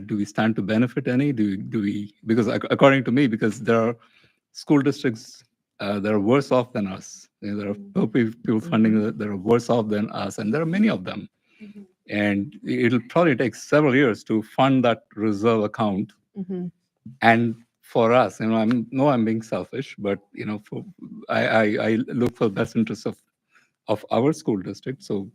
Do we stand to benefit any? Do we? Because according to me, because there are school districts that are worse off than us. There are people funding that are worse off than us, and there are many of them. And it'll probably take several years to fund that reserve account. And for us, I'm being selfish, but I look for the best interests of our school district. So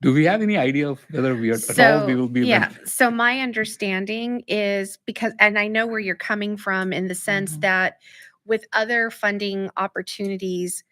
do we have any idea of whether we are at all we will be So my understanding is and I know where you're coming from in the sense that with other funding opportunities,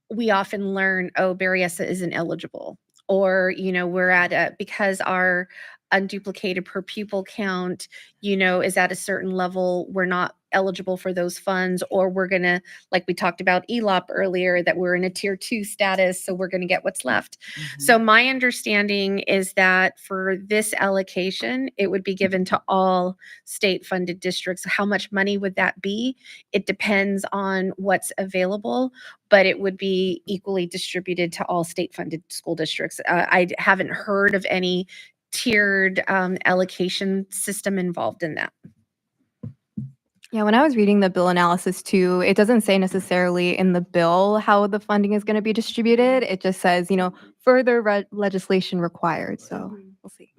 we often learn, oh, Berryessa isn't eligible, or we're because our unduplicated per pupil count is at a certain level, we're not eligible for those funds, or we're gonna, like we talked about ELOP earlier, that we're in a tier 2 status, so we're gonna get what's left. So my understanding is that for this allocation, it would be given to all state funded districts. How much money would that be? It depends on what's available, but it would be equally distributed to all state funded school districts. I haven't heard of any tiered allocation system involved in that. Yeah, when I was reading the bill analysis too, it doesn't say necessarily in the bill how the funding is going to be distributed. It just says, further legislation required. So we'll see.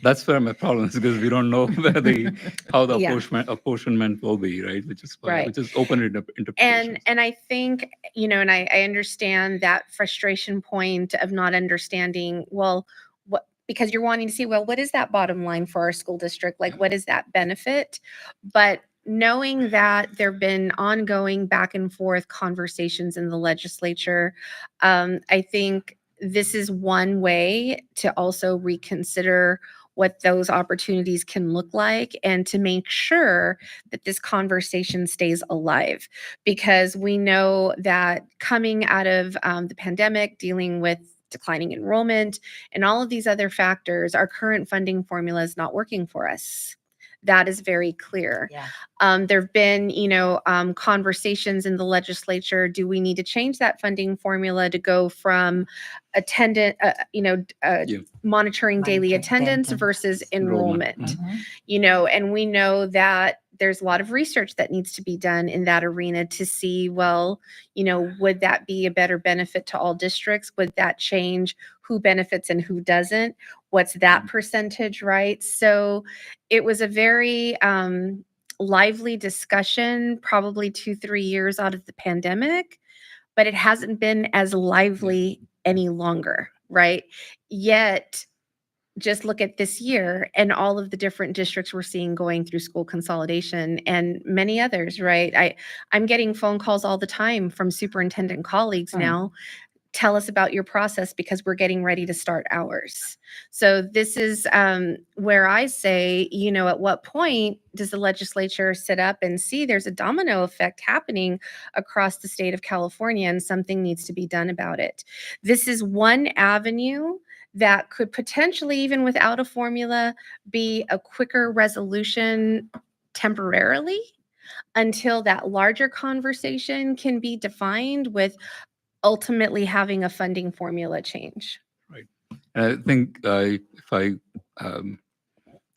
That's where my problem is, because we don't know how the Yeah. apportionment will be, right? Which is Right. open interpretation. And I think, and I understand that frustration point of not understanding, because you're wanting to see, what is that bottom line for our school district? Like, what is that benefit? But knowing that there've been ongoing back and forth conversations in the legislature, I think this is one way to also reconsider what those opportunities can look like, and to make sure that this conversation stays alive, because we know that coming out of the pandemic, dealing with declining enrollment and all of these other factors, our current funding formula is not working for us. That is very clear. Yeah. There have been, conversations in the legislature. Do we need to change that funding formula to go from monitoring daily attendance versus enrollment? And we know that there's a lot of research that needs to be done in that arena to see, would that be a better benefit to all districts? Would that change who benefits and who doesn't? What's that percentage, right? So it was a very lively discussion, probably 2-3 years out of the pandemic, but it hasn't been as lively any longer, right? Yet, just look at this year and all of the different districts we're seeing going through school consolidation and many others, right? I'm getting phone calls all the time from superintendent colleagues now tell us about your process because we're getting ready to start ours. So this is where I say, at what point does the legislature sit up and see there's a domino effect happening across the state of California and something needs to be done about it? This is one avenue that could potentially, even without a formula, be a quicker resolution temporarily until that larger conversation can be defined with ultimately having a funding formula change. And I think if I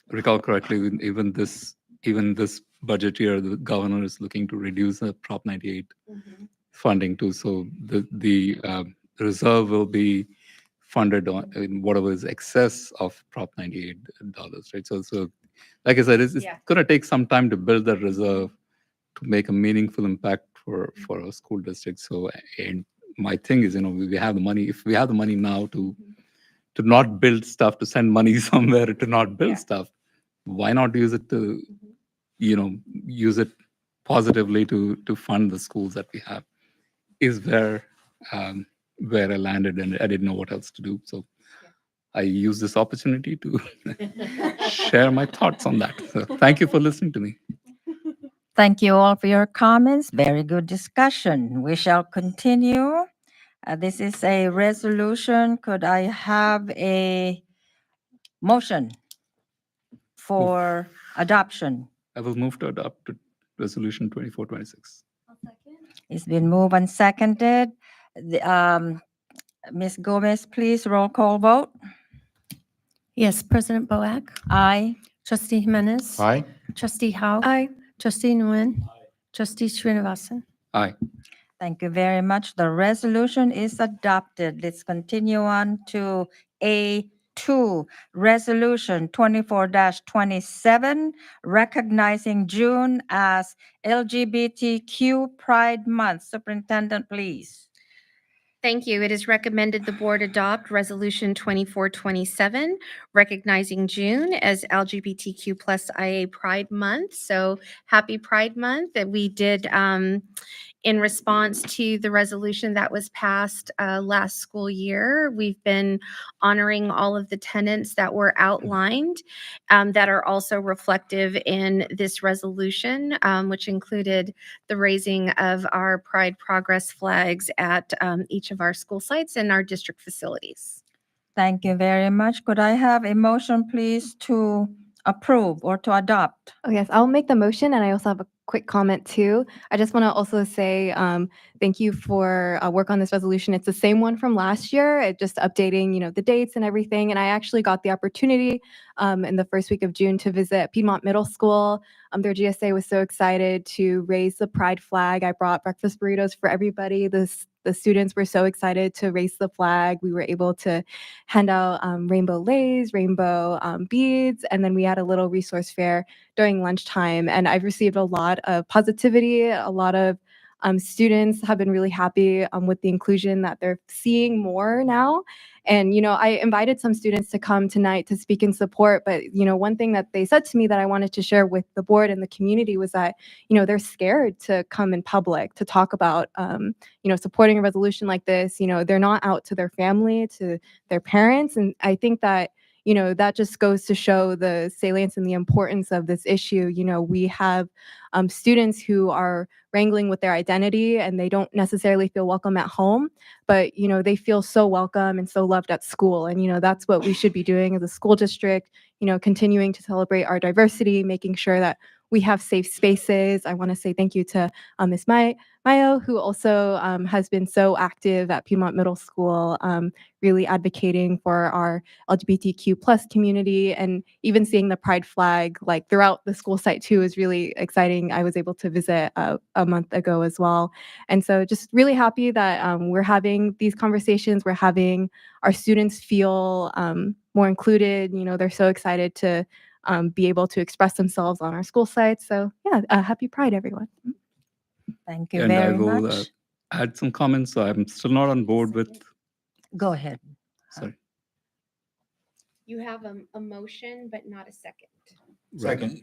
recall correctly, even this budget year, the governor is looking to reduce the Prop 98 funding too. So the reserve will be funded in whatever is excess of Prop 98 dollars, right? So like I said, it's Yeah. going to take some time to build that reserve to make a meaningful impact for our school district. So, and my thing is, we have the money. If we have the money now to not build stuff, to send money somewhere to not build Yeah. stuff, why not use it to, use it positively to fund the schools that we have? Is where I landed, and I didn't know what else to do. So I used this opportunity to share my thoughts on that. So thank you for listening to me. Thank you all for your comments. Very good discussion. We shall continue. This is a resolution. Could I have a motion for adoption? I will move to adopt resolution 2426. It's been moved and seconded. Ms. Gomez, please roll call vote. Yes, President Boac, Aye. Trustee Jimenez. Aye. Trustee Howe. Aye. Trustee Nguyen. Trustee Srinivasan. Aye. Thank you very much. The resolution is adopted. Let's continue on to A2, Resolution 24-27, recognizing June as LGBTQ Pride Month. Superintendent, please. Thank you. It is recommended the board adopt Resolution 2427, recognizing June as LGBTQ plus IA Pride Month. So happy Pride Month that we did in response to the resolution that was passed last school year. We've been honoring all of the tenets that were outlined that are also reflective in this resolution, which included the raising of our Pride Progress flags at each of our school sites and our district facilities. Thank you very much. Could I have a motion, please, to approve or to adopt? Oh, yes, I'll make the motion, and I also have a quick comment too. I just want to also say thank you for work on this resolution. It's the same one from last year, just updating, the dates and everything. And I actually got the opportunity in the first week of June to visit Piedmont Middle School. Their GSA was so excited to raise the pride flag. I brought breakfast burritos for everybody. The students were so excited to raise the flag. We were able to hand out rainbow leis, rainbow beads, and then we had a little resource fair during lunchtime. And I've received a lot of positivity. A lot of students have been really happy with the inclusion that they're seeing more now. And, I invited some students to come tonight to speak in support. But, one thing that they said to me that I wanted to share with the board and the community was that, they're scared to come in public to talk about, supporting a resolution like this. They're not out to their family, to their parents. And I think that, that just goes to show the salience and the importance of this issue. We have students who are wrangling with their identity and they don't necessarily feel welcome at home, but, they feel so welcome and so loved at school. And, that's what we should be doing as a school district, continuing to celebrate our diversity, making sure that we have safe spaces. I want to say thank you to Ms. Mayo, who also has been so active at Piedmont Middle School, really advocating for our LGBTQ plus community, and even seeing the pride flag like throughout the school site too is really exciting. I was able to visit a month ago as well. And so just really happy that we're having these conversations. We're having our students feel more included. They're so excited to be able to express themselves on our school sites. So yeah, happy Pride, everyone. Thank you And I very will much. add some comments. So I'm still not on board with, Go ahead. sorry. You have a motion, but not a second. Second.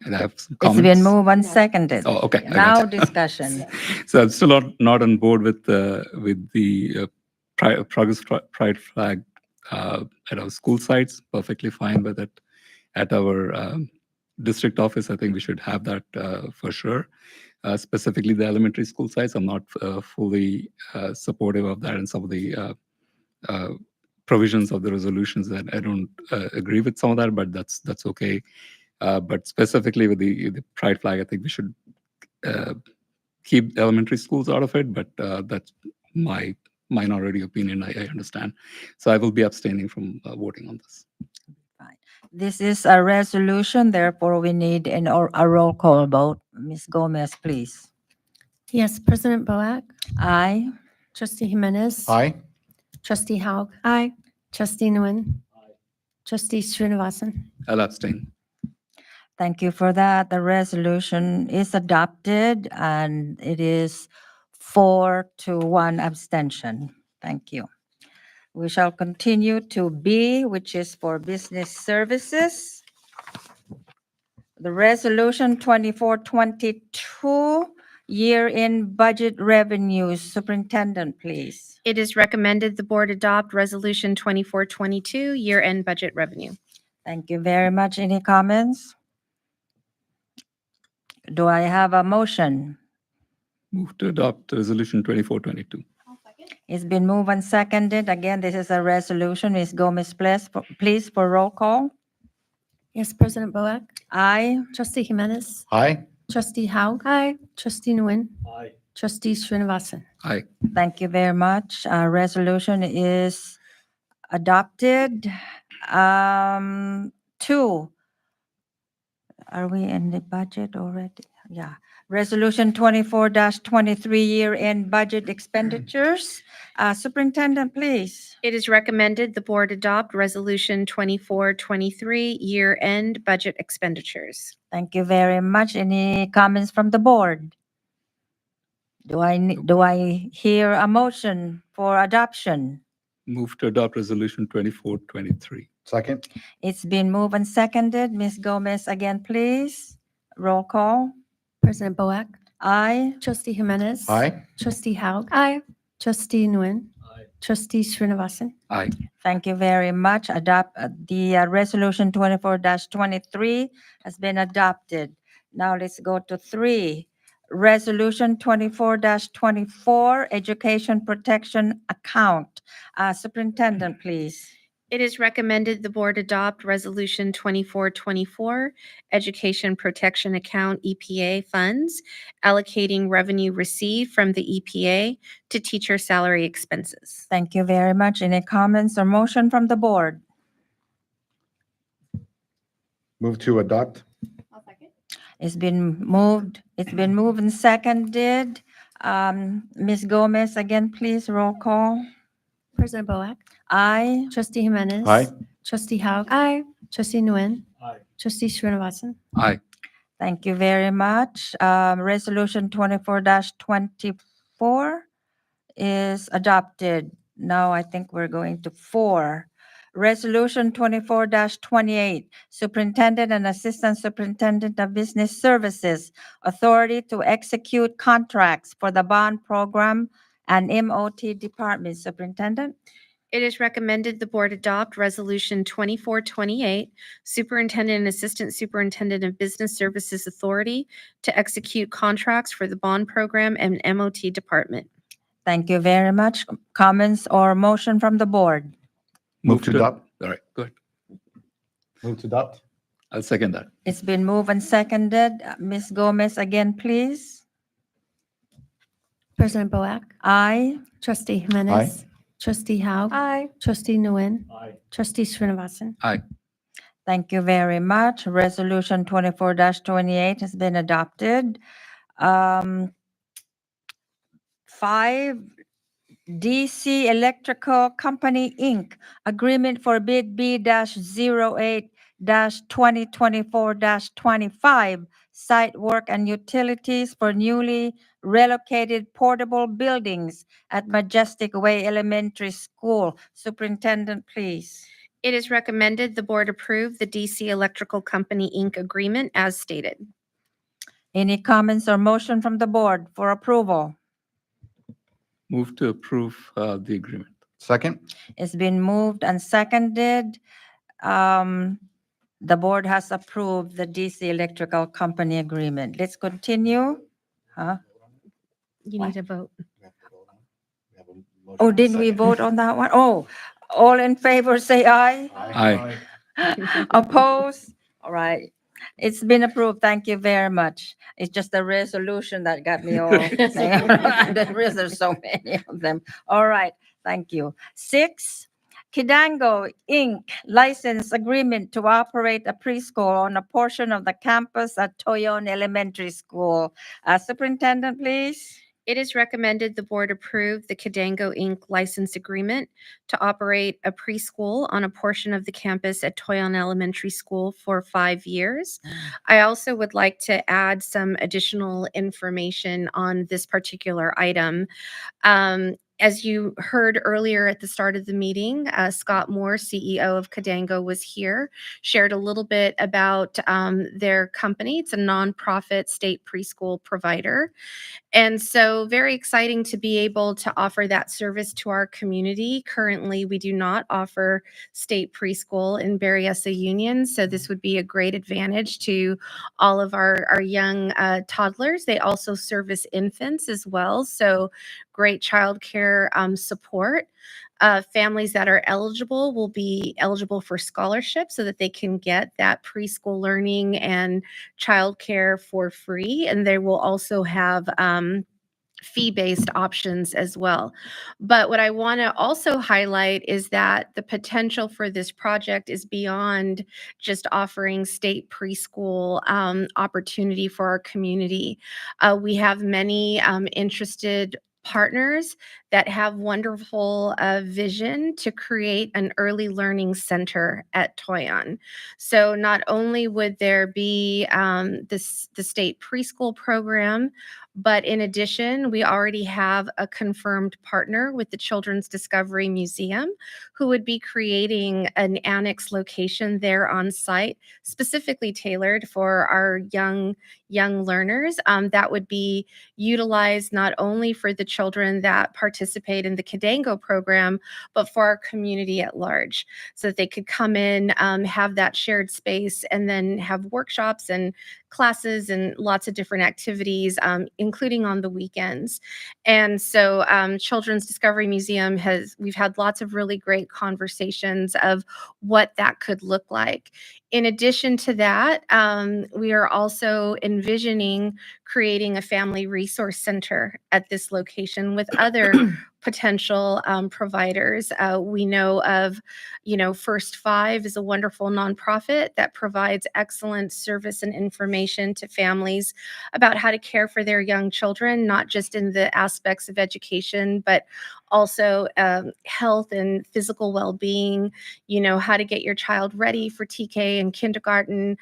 And I have some It's comments. been moved and seconded. Oh, okay. I Now gotcha. discussion. So I'm still not on board with the progress pride flag at our school sites. Perfectly fine with it. At our district office, I think we should have that for sure. Specifically, the elementary school sites, I'm not fully supportive of that, and some of the provisions of the resolutions that I don't agree with some of that, but that's okay. But specifically with the pride flag, I think we should keep elementary schools out of it, but that's my minority opinion. I understand. So I will be abstaining from voting on this. This is a resolution, therefore we need a roll call vote. Ms. Gomez, please. Yes, President Boac, Aye. Trustee Jimenez. Aye. Trustee Haug, Aye. Trustee Nguyen. Trustee Srinivasan. I'll abstain. Thank you for that. The resolution is adopted and it is 4-1 abstention. Thank you. We shall continue to B, which is for business services. The resolution 2422, year-end budget revenues. Superintendent, please. It is recommended the board adopt Resolution 2422, year-end budget revenue. Thank you very much. Any comments? Do I have a motion? Move to adopt resolution 2422. It's been moved and seconded. Again, this is a resolution. Ms. Gomez, please for roll call. Yes, President Boac, Aye. Trustee Jimenez. Aye. Trustee Haug, Aye. Trustee Nguyen. Aye. Trustee Srinivasan. Aye. Thank you very much. Resolution is adopted. 2. Are we in the budget already? Yeah. Resolution 24-23, year-end budget expenditures. Superintendent, please. It is recommended the board adopt Resolution 2423, year-end budget expenditures. Thank you very much. Any comments from the board? Do I hear a motion for adoption? Move to adopt resolution 2423. Second. It's been moved and seconded. Ms. Gomez, again, please. Roll call. President Boac, Aye. Trustee Jimenez. Aye. Trustee Haug, Aye. Trustee Nguyen. Aye. Trustee Srinivasan. Aye. Thank you very much. The resolution 24-23 has been adopted. Now let's go to 3. Resolution 24-24, education protection account. Superintendent, please. It is recommended the board adopt Resolution 2424, Education Protection Account EPA funds, allocating revenue received from the EPA to teacher salary expenses. Thank you very much. Any comments or motion from the board? Move to adopt. It's been moved and seconded. Ms. Gomez, again, please, roll call. President Boac, Aye. Trustee Jimenez. Aye. Trustee Haug, Aye. Trustee Nguyen. Aye. Trustee Srinivasan. Aye. Thank you very much. Resolution 24-24 is adopted. Now I think we're going to 4. Resolution 24-28, Superintendent and Assistant Superintendent of Business Services, authority to execute contracts for the bond program and MOT department. Superintendent? It is recommended the board adopt Resolution 2428, Superintendent and Assistant Superintendent of Business Services Authority to execute contracts for the bond program and MOT department. Thank you very much. Comments or motion from the board? Move to adopt. All right, go ahead. Move to adopt. I'll second that. It's been moved and seconded. Ms. Gomez, again, please. President Boac, Aye. Trustee Jimenez. Trustee Haug, Aye. Trustee Nguyen. Aye. Trustee Srinivasan. Aye. Thank you very much. Resolution 24-28 has been adopted. 5, DC Electrical Company, Inc., agreement for bid B-08-2024-25, site work and utilities for newly relocated portable buildings at Majestic Way Elementary School. Superintendent, please. It is recommended the board approve the DC Electrical Company, Inc. agreement as stated. Any comments or motion from the board for approval? Move to approve the agreement. Second? It's been moved and seconded. The board has approved the DC Electrical Company agreement. Let's continue. Huh? You What? need a vote. Oh, did we vote on that one? Oh, all in favor, say aye. Aye. Oppose? All right. It's been approved. Thank you very much. It's just the resolution that got me all. There's so many of them. All right. Thank you. 6, Kidango Inc. license agreement to operate a preschool on a portion of the campus at Toyon Elementary School. Superintendent, please. It is recommended the board approve the Kidango Inc. license agreement to operate a preschool on a portion of the campus at Toyon Elementary School for 5 years. I also would like to add some additional information on this particular item. As you heard earlier at the start of the meeting, Scott Moore, CEO of Kidango, was here, shared a little bit about their company. It's a nonprofit state preschool provider. And so very exciting to be able to offer that service to our community. Currently, we do not offer state preschool in Berryessa Union, so this would be a great advantage to all of our young toddlers. They also service infants as well, so great childcare support. Families that are eligible will be eligible for scholarship so that they can get that preschool learning and childcare for free. And they will also have fee-based options as well. But what I want to also highlight is that the potential for this project is beyond just offering state preschool opportunity for our community. We have many interested partners that have wonderful vision to create an early learning center at Toyon. So not only would there be the state preschool program, but in addition, we already have a confirmed partner with the Children's Discovery Museum who would be creating an annex location there on site, specifically tailored for our young learners. That would be utilized not only for the children that participate in the Kidango program, but for our community at large, so that they could come in, have that shared space, and then have workshops and classes and lots of different activities, including on the weekends. And so Children's Discovery Museum we've had lots of really great conversations of what that could look like. In addition to that, we are also envisioning creating a family resource center at this location with other potential providers. We know of, First Five is a wonderful nonprofit that provides excellent service and information to families about how to care for their young children, not just in the aspects of education, but also health and physical well-being, how to get your child ready for TK and kindergarten,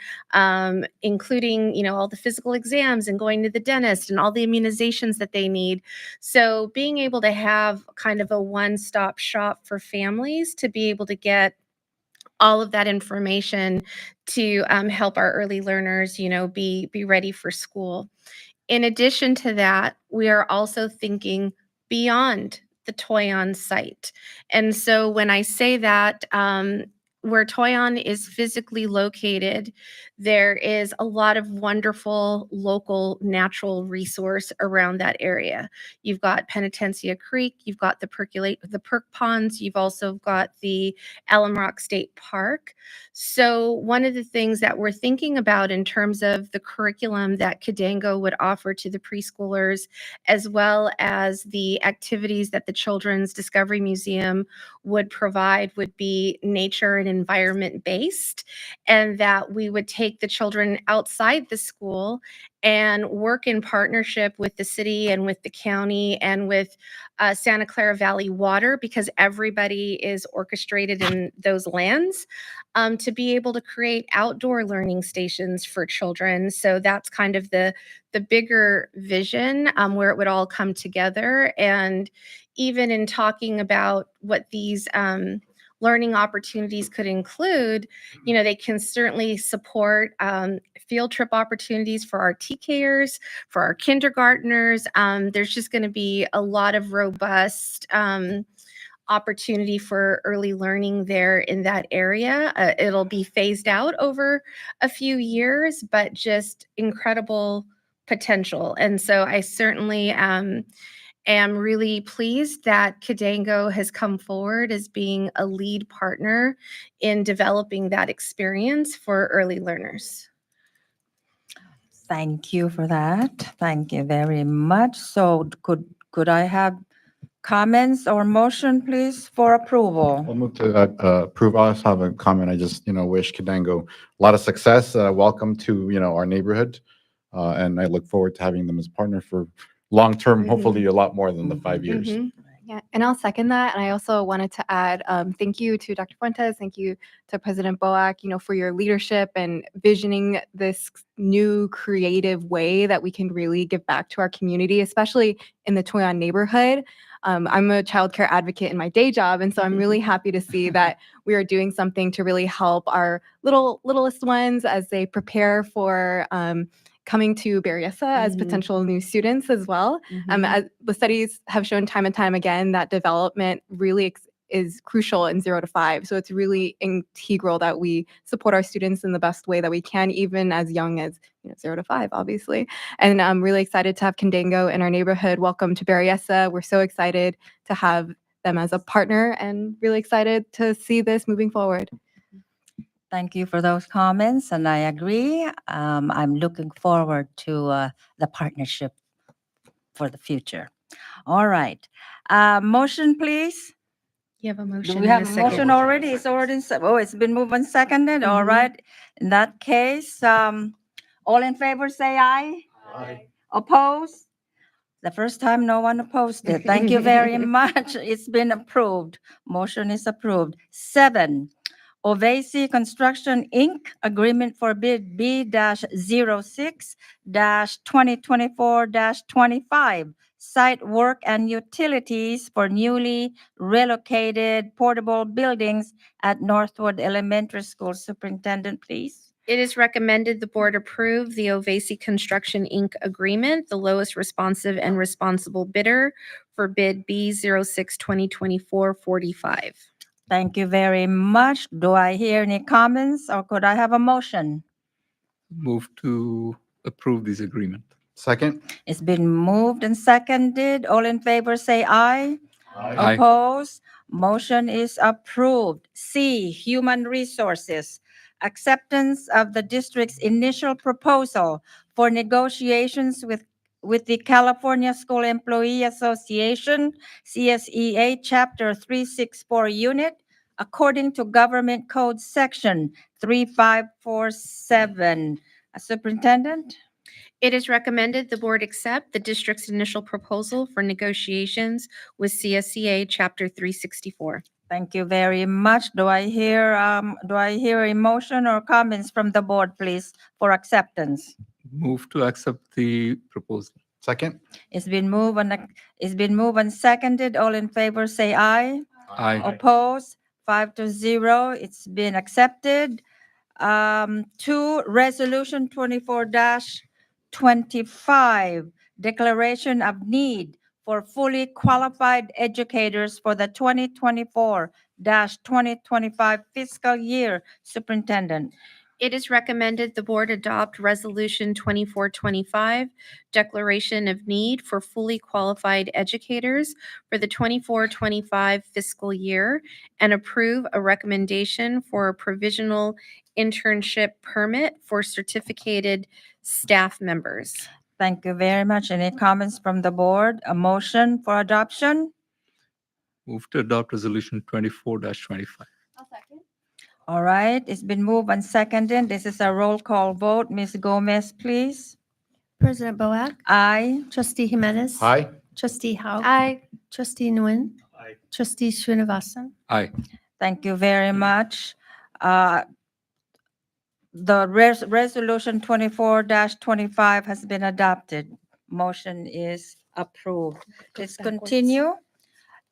including, all the physical exams and going to the dentist and all the immunizations that they need. So being able to have kind of a one-stop shop for families to be able to get all of that information to help our early learners, be ready for school. In addition to that, we are also thinking beyond the Toyon site. And so when I say that, where Toyon is physically located, there is a lot of wonderful local natural resource around that area. You've got Penitencia Creek, you've got the Perk Ponds, you've also got the Alum Rock State Park. So one of the things that we're thinking about in terms of the curriculum that Kidango would offer to the preschoolers, as well as the activities that the Children's Discovery Museum would provide, would be nature and environment based, and that we would take the children outside the school and work in partnership with the city and with the county and with Santa Clara Valley Water, because everybody is orchestrated in those lands, to be able to create outdoor learning stations for children. So that's kind of the bigger vision, where it would all come together. And even in talking about what these learning opportunities could include, they can certainly support field trip opportunities for our TKers, for our kindergartners. There's just going to be a lot of robust opportunity for early learning there in that area. It'll be phased out over a few years, but just incredible potential. And so I certainly am really pleased that Cadango has come forward as being a lead partner in developing that experience for early learners. Thank you for that. Thank you very much. So could I have comments or motion, please, for approval? I'll move to approve. I also have a comment. I just, wish Cadango a lot of success. Welcome to, our neighborhood. And I look forward to having them as partner for long-term, Mhm. hopefully a lot more than the 5 years. Mhm. Yeah, and I'll second that. And I also wanted to add, thank you to Dr. Fuentes, thank you to President Boak, for your leadership and visioning this new creative way that we can really give back to our community, especially in the Toyon neighborhood. I'm a childcare advocate in my day job, and so I'm really happy to see that we are doing something to really help our littlest ones as they prepare for coming to Berryessa as Mhm. potential new students as well. As the studies have shown time and time again, that development really is crucial in 0 to 5. So it's really integral that we support our students in the best way that we can, even as young as 0 to 5, obviously. And I'm really excited to have Cadango in our neighborhood. Welcome to Berryessa. We're so excited to have them as a partner and really excited to see this moving forward. Thank you for those comments, and I agree. I'm looking forward to the partnership for the future. All right. Motion, please. You have a Do motion we and have a a second. motion already? It's already, it's been moved and seconded. All Mhm. right. In that case, all in favor, say aye. Aye. Oppose? The first time, no one opposed it. Thank you very much. It's been approved. Motion is approved. 7, Ovasi Construction, Inc., agreement for bid B-06-2024-25, site work and utilities for newly relocated portable buildings at Northwood Elementary School. Superintendent, please. It is recommended the board approve the Ovasi Construction, Inc. agreement, the lowest responsive and responsible bidder for bid B-06-2024-45. Thank you very much. Do I hear any comments, or could I have a motion? Move to approve this agreement. Second? It's been moved and seconded. All in favor, say aye. Aye. Opposed? Motion is approved. C, Human Resources. Acceptance of the district's initial proposal for negotiations with the California School Employee Association, CSEA, Chapter 364 unit, according to Government Code Section 3547. Superintendent? It is recommended the board accept the district's initial proposal for negotiations with CSEA Chapter 364. Thank you very much. Do I hear a motion or comments from the board, please, for acceptance? Move to accept the proposal. Second? It's been moved and seconded. All in favor, say aye. Aye. Opposed? 5-0. It's been accepted. 2, Resolution 24-25, declaration of need for fully qualified educators for the 2024-2025 fiscal year. Superintendent. It is recommended the board adopt Resolution 2425, Declaration of Need for Fully Qualified Educators for the 24-25 fiscal year, and approve a recommendation for a provisional internship permit for certificated staff members. Thank you very much. Any comments from the board? A motion for adoption? Move to adopt resolution 24-25. All right, it's been moved and seconded. This is a roll call vote. Ms. Gomez, please. President Boak, Aye. Trustee Jimenez. Aye. Trustee Haug. Aye. Trustee Nguyen. Aye. Trustee Srinivasan. Aye. Thank you very much. The resolution 24-25 has been adopted. Motion is approved. Let's continue.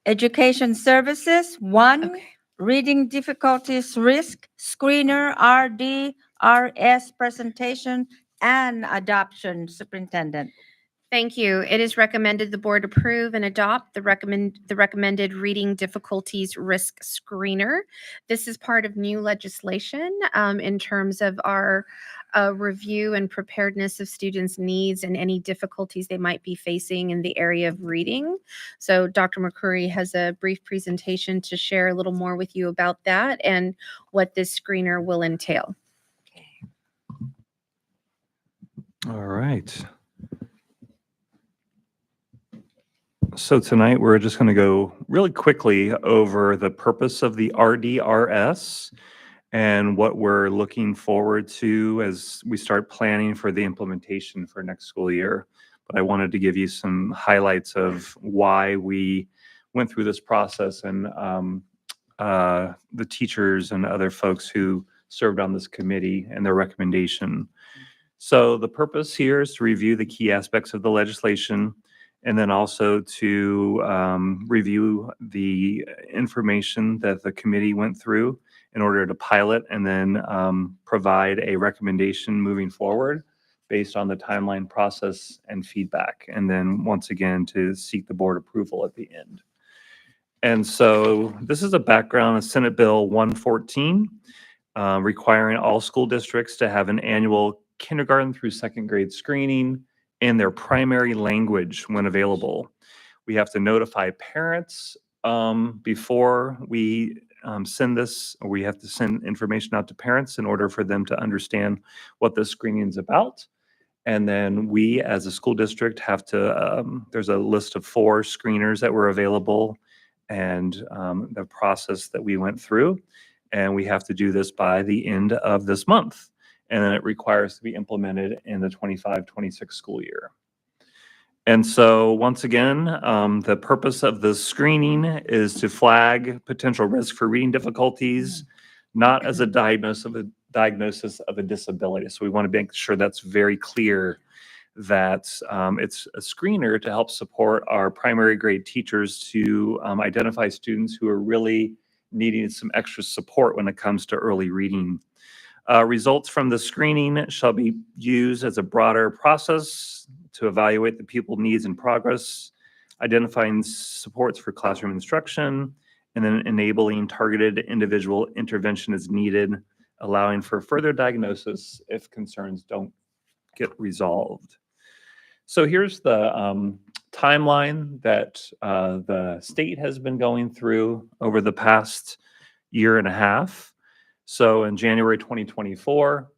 Education Services, 1, Okay. Reading Difficulties Risk Screener RDRS presentation and adoption, Superintendent. Thank you. It is recommended the board approve and adopt the recommended reading difficulties risk screener. This is part of new legislation in terms of our review and preparedness of students' needs and any difficulties they might be facing in the area of reading. So Dr. McCurry has a brief presentation to share a little more with you about that and what this screener will entail. All right. So tonight we're just going to go really quickly over the purpose of the RDRS and what we're looking forward to as we start planning for the implementation for next school year. But I wanted to give you some highlights of why we went through this process and the teachers and other folks who served on this committee and their recommendation. So the purpose here is to review the key aspects of the legislation and then also to review the information that the committee went through in order to pilot and then provide a recommendation moving forward based on the timeline, process, and feedback. And then once again, to seek the board approval at the end. And so this is a background of Senate Bill 114, requiring all school districts to have an annual kindergarten through second grade screening in their primary language when available. We have to notify parents before we send this, or we have to send information out to parents in order for them to understand what this screening is about. And then we, as a school district, have to, there's a list of 4 screeners that were available and the process that we went through. And we have to do this by the end of this month. And then it requires to be implemented in the 25-26 school year. And so once again, the purpose of the screening is to flag potential risk for reading difficulties, not as a diagnosis of a disability. So we want to make sure that's very clear that it's a screener to help support our primary grade teachers to identify students who are really needing some extra support when it comes to early reading. Results from the screening shall be used as a broader process to evaluate the pupil needs and progress, identifying supports for classroom instruction, and then enabling targeted individual intervention as needed, allowing for further diagnosis if concerns don't get resolved. So here's the timeline that the state has been going through over the past year and a half. So in January 2024,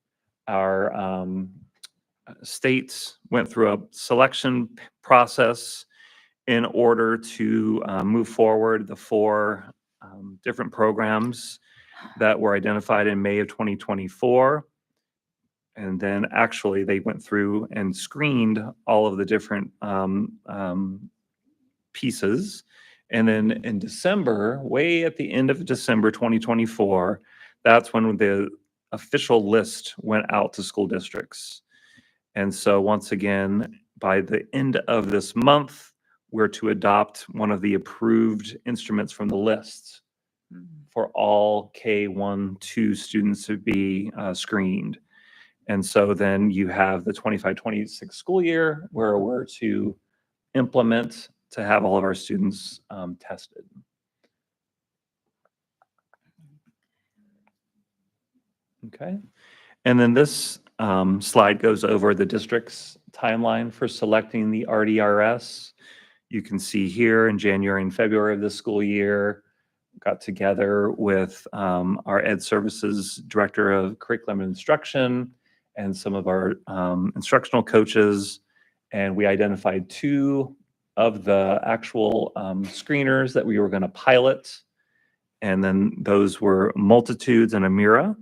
our states went through a selection process in order to move forward the 4 different programs that were identified in May of 2024. And then actually they went through and screened all of the different pieces. And then in December, way at the end of December 2024, that's when the official list went out to school districts. And so once again, by the end of this month, we're to adopt one of the approved instruments from the list for all K-1-2 students to be screened. And so then you have the 25-26 school year where we're to implement to have all of our students tested. Okay. And then this slide goes over the district's timeline for selecting the RDRS. You can see here in January and February of this school year, got together with our Ed Services Director of Curriculum and Instruction and some of our instructional coaches, and we identified 2 of the actual screeners that we were going to pilot, and then those were Multitudes and Amira.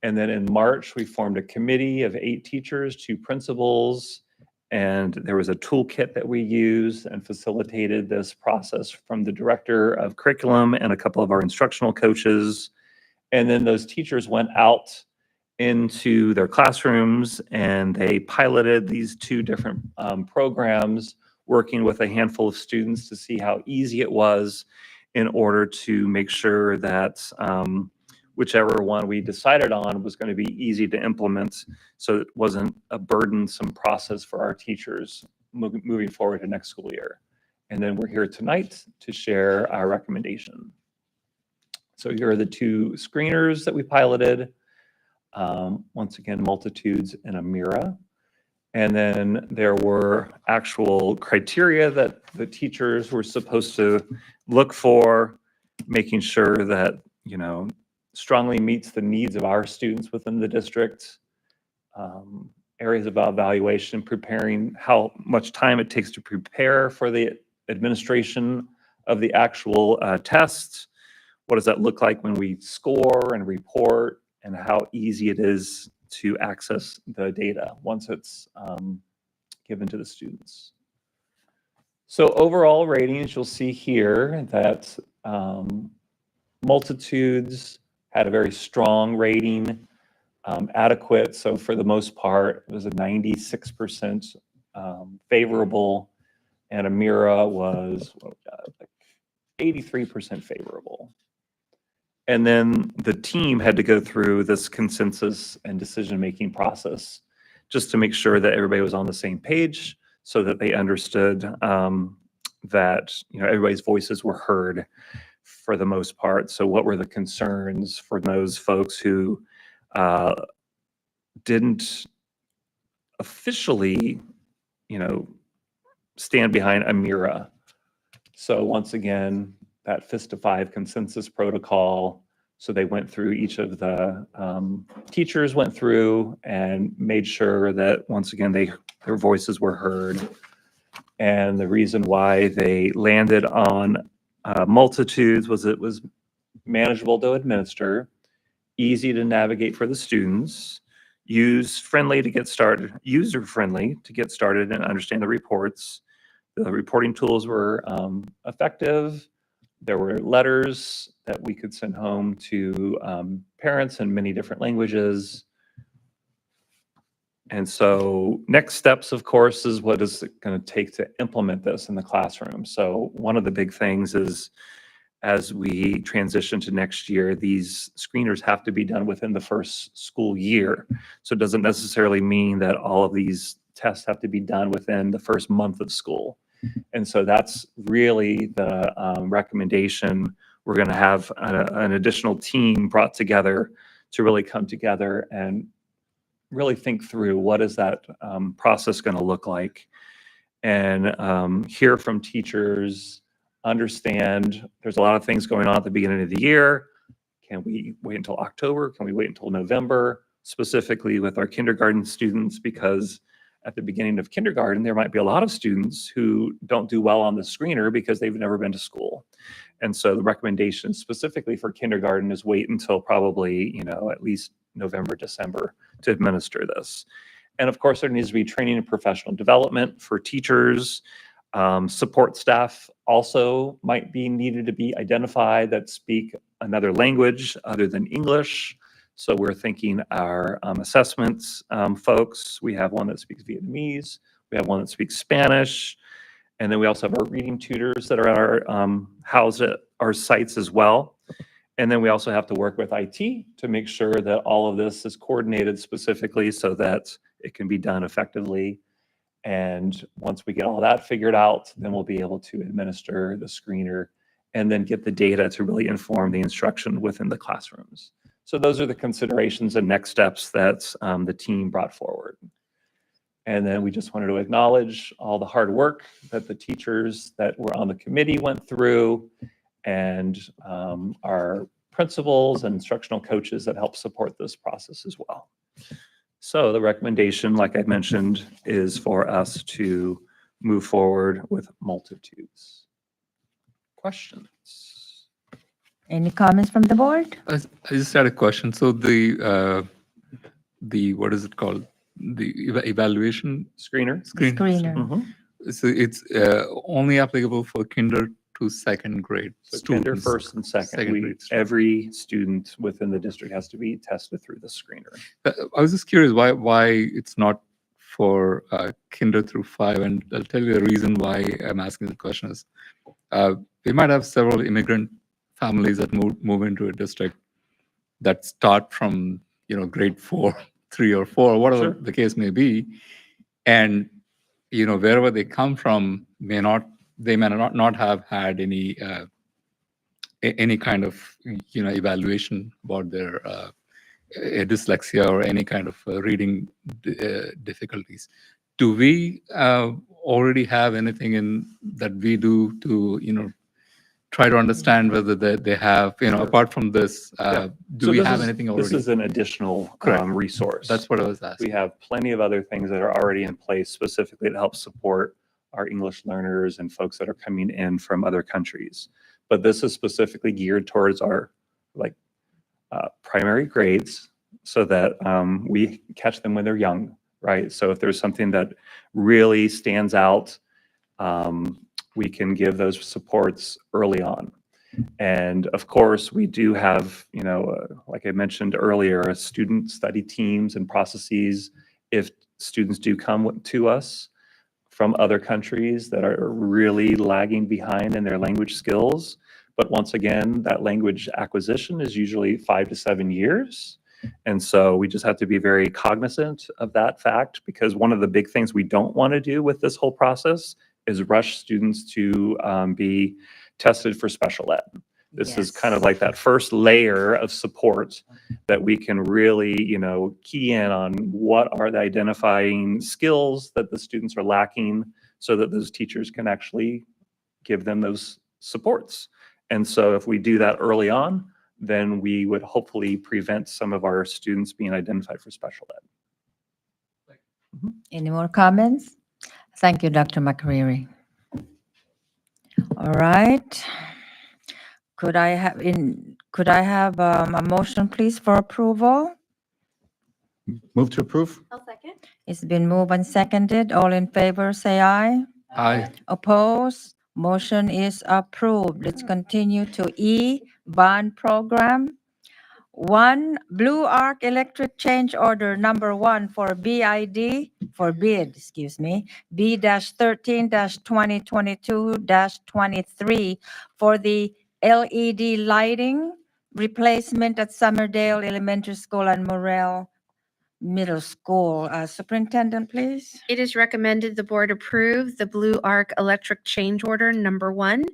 And then in March, we formed a committee of 8 teachers, 2 principals, and there was a toolkit that we used and facilitated this process from the director of curriculum and a couple of our instructional coaches. And then those teachers went out into their classrooms and they piloted these 2 different programs, working with a handful of students to see how easy it was in order to make sure that whichever one we decided on was going to be easy to implement, so it wasn't a burdensome process for our teachers moving forward to next school year. And then we're here tonight to share our recommendation. So here are the two screeners that we piloted. Once again, Multitudes and Amira. And then there were actual criteria that the teachers were supposed to look for, making sure that, you know, strongly meets the needs of our students within the district. Areas of evaluation, preparing how much time it takes to prepare for the administration of the actual test. What does that look like when we score and report, and how easy it is to access the data once it's given to the students. So overall ratings, you'll see here that Multitudes had a very strong rating, adequate. So for the most part, it was a 96% favorable, and Amira was like 83% favorable. And then the team had to go through this consensus and decision-making process just to make sure that everybody was on the same page, so that they understood that, you know, everybody's voices were heard for the most part. So what were the concerns for those folks who didn't officially, you know, stand behind Amira? So once again, that Fist of Five consensus protocol. So they went through, each of the teachers went through and made sure that, once again, their voices were heard. And the reason why they landed on Multitudes was it was manageable to administer, easy to navigate for the students, user-friendly to get started and understand the reports. The reporting tools were effective. There were letters that we could send home to parents in many different languages. And so next steps, of course, is what is it going to take to implement this in the classroom. So one of the big things is, as we transition to next year, these screeners have to be done within the first school year. So it doesn't necessarily mean that all of these tests have to be done within the first month of school. And so that's really the recommendation. We're going to have an additional team brought together to really come together and really think through what is that process going to look like, and hear from teachers, understand there's a lot of things going on at the beginning of the year. Can we wait until October? Can we wait until November? Specifically with our kindergarten students, because at the beginning of kindergarten, there might be a lot of students who don't do well on the screener because they've never been to school. And so the recommendation specifically for kindergarten is wait until probably, you know, at least November, December to administer this. And of course, there needs to be training and professional development for teachers. Support staff also might be needed to be identified that speak another language other than English. So we're thinking our assessments folks, we have one that speaks Vietnamese, we have one that speaks Spanish, and then we also have our reading tutors that are housed at our sites as well. And then we also have to work with IT to make sure that all of this is coordinated specifically so that it can be done effectively. And once we get all that figured out, then we'll be able to administer the screener and then get the data to really inform the instruction within the classrooms. So those are the considerations and next steps that the team brought forward. And then we just wanted to acknowledge all the hard work that the teachers that were on the committee went through, and our principals and instructional coaches that help support this process as well. So the recommendation, like I mentioned, is for us to move forward with Multitudes. Questions? Any comments from the board? I just had a question. So the what is it called? The evaluation Screener? Screener. Mhm. So it's only applicable for kinder to second grade So kinder, students. first and second, Second grade students. every student within the district has to be tested through the screener. I was just curious why it's not for kinder through 5, and I'll tell you the reason why I'm asking the question is we might have several immigrant families that move into a district that start from, grade 4, 3 or 4, whatever Sure. the case may be. And, wherever they come from they may not have had any kind of, evaluation about their dyslexia or any kind of reading difficulties. Do we already have anything in that we do to, try to understand whether they have, apart from this, do So we this have is- anything This already? is an additional Correct. resource. That's what I was asking. We have plenty of other things that are already in place specifically to help support our English learners and folks that are coming in from other countries. But this is specifically geared towards our primary grades so that we catch them when they're young, right? So if there's something that really stands out, we can give those supports early on. And of course, we do have, like I mentioned earlier, student study teams and processes. If students do come to us from other countries that are really lagging behind in their language skills, but once again, that language acquisition is usually 5 to 7 years. And so we just have to be very cognizant of that fact, because one of the big things we don't want to do with this whole process is rush students to be tested for special ed. This is kind of like that first layer of support that we can really, key in on what are the identifying skills that the students are lacking so that those teachers can actually give them those supports. And so if we do that early on, then we would hopefully prevent some of our students being identified for special ed. Any more comments? Thank you, Dr. McCreary. All right. Could I have a motion, please, for approval? Move to approve? I'll second. It's been moved and seconded. All in favor, say aye. Aye. Opposed? Motion is approved. Let's continue to E, bond program. 1, Blue Arc Electric Change Order Number 1 for bid, B-13-2022-23 for the LED lighting replacement at Summerdale Elementary School and Morel Middle School. Superintendent, please. It is recommended the board approve the Blue Arc Electric Change Order Number 1.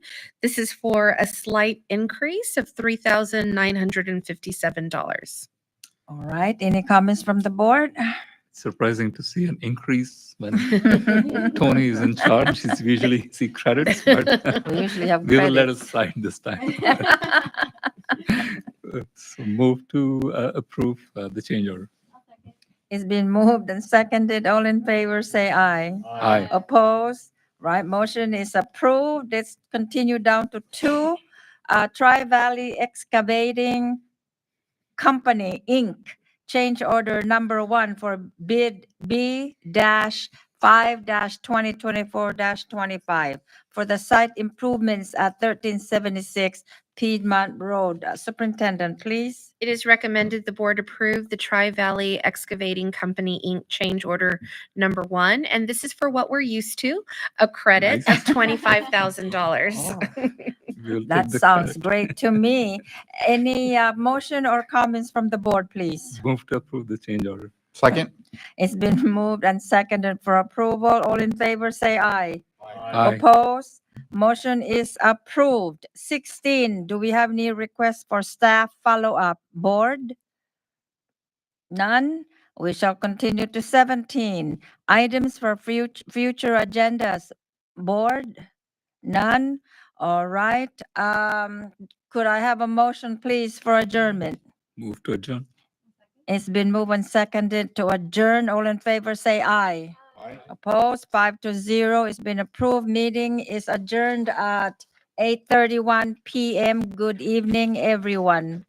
This is for a slight increase of $3,957. All right, any comments from the board? Surprising to see an increase when Tony is in charge. It's usually see credits, but We usually have we will let credits. us slide this time. So move to approve the change order. It's been moved and seconded. All in favor, say aye. Aye. Opposed? Right, motion is approved. Let's continue down to 2, Tri-Valley Excavating Company, Inc. Change order number 1 for bid B-5-2024-25 for the site improvements at 1376 Piedmont Road. Superintendent, please. It is recommended the board approve the Tri-Valley Excavating Company, Inc. Change Order Number 1. And this is for what we're used to, a credit Nice. of $25,000. We'll take That the sounds credit. great to me. Any motion or comments from the board, please? Move to approve the change order. Second? It's been moved and seconded for approval. All in favor, say aye. Aye. Opposed? Motion is approved. 16, do we have any requests for staff follow-up? Board? None? We shall continue to 17. Items for future agendas. Board? None? All right. Could I have a motion, please, for adjournment? Move to adjourn. It's been moved and seconded to adjourn. All in favor, say aye. Opposed, 5-0. It's been approved. Meeting is adjourned at 8:31 p.m. Good evening, everyone.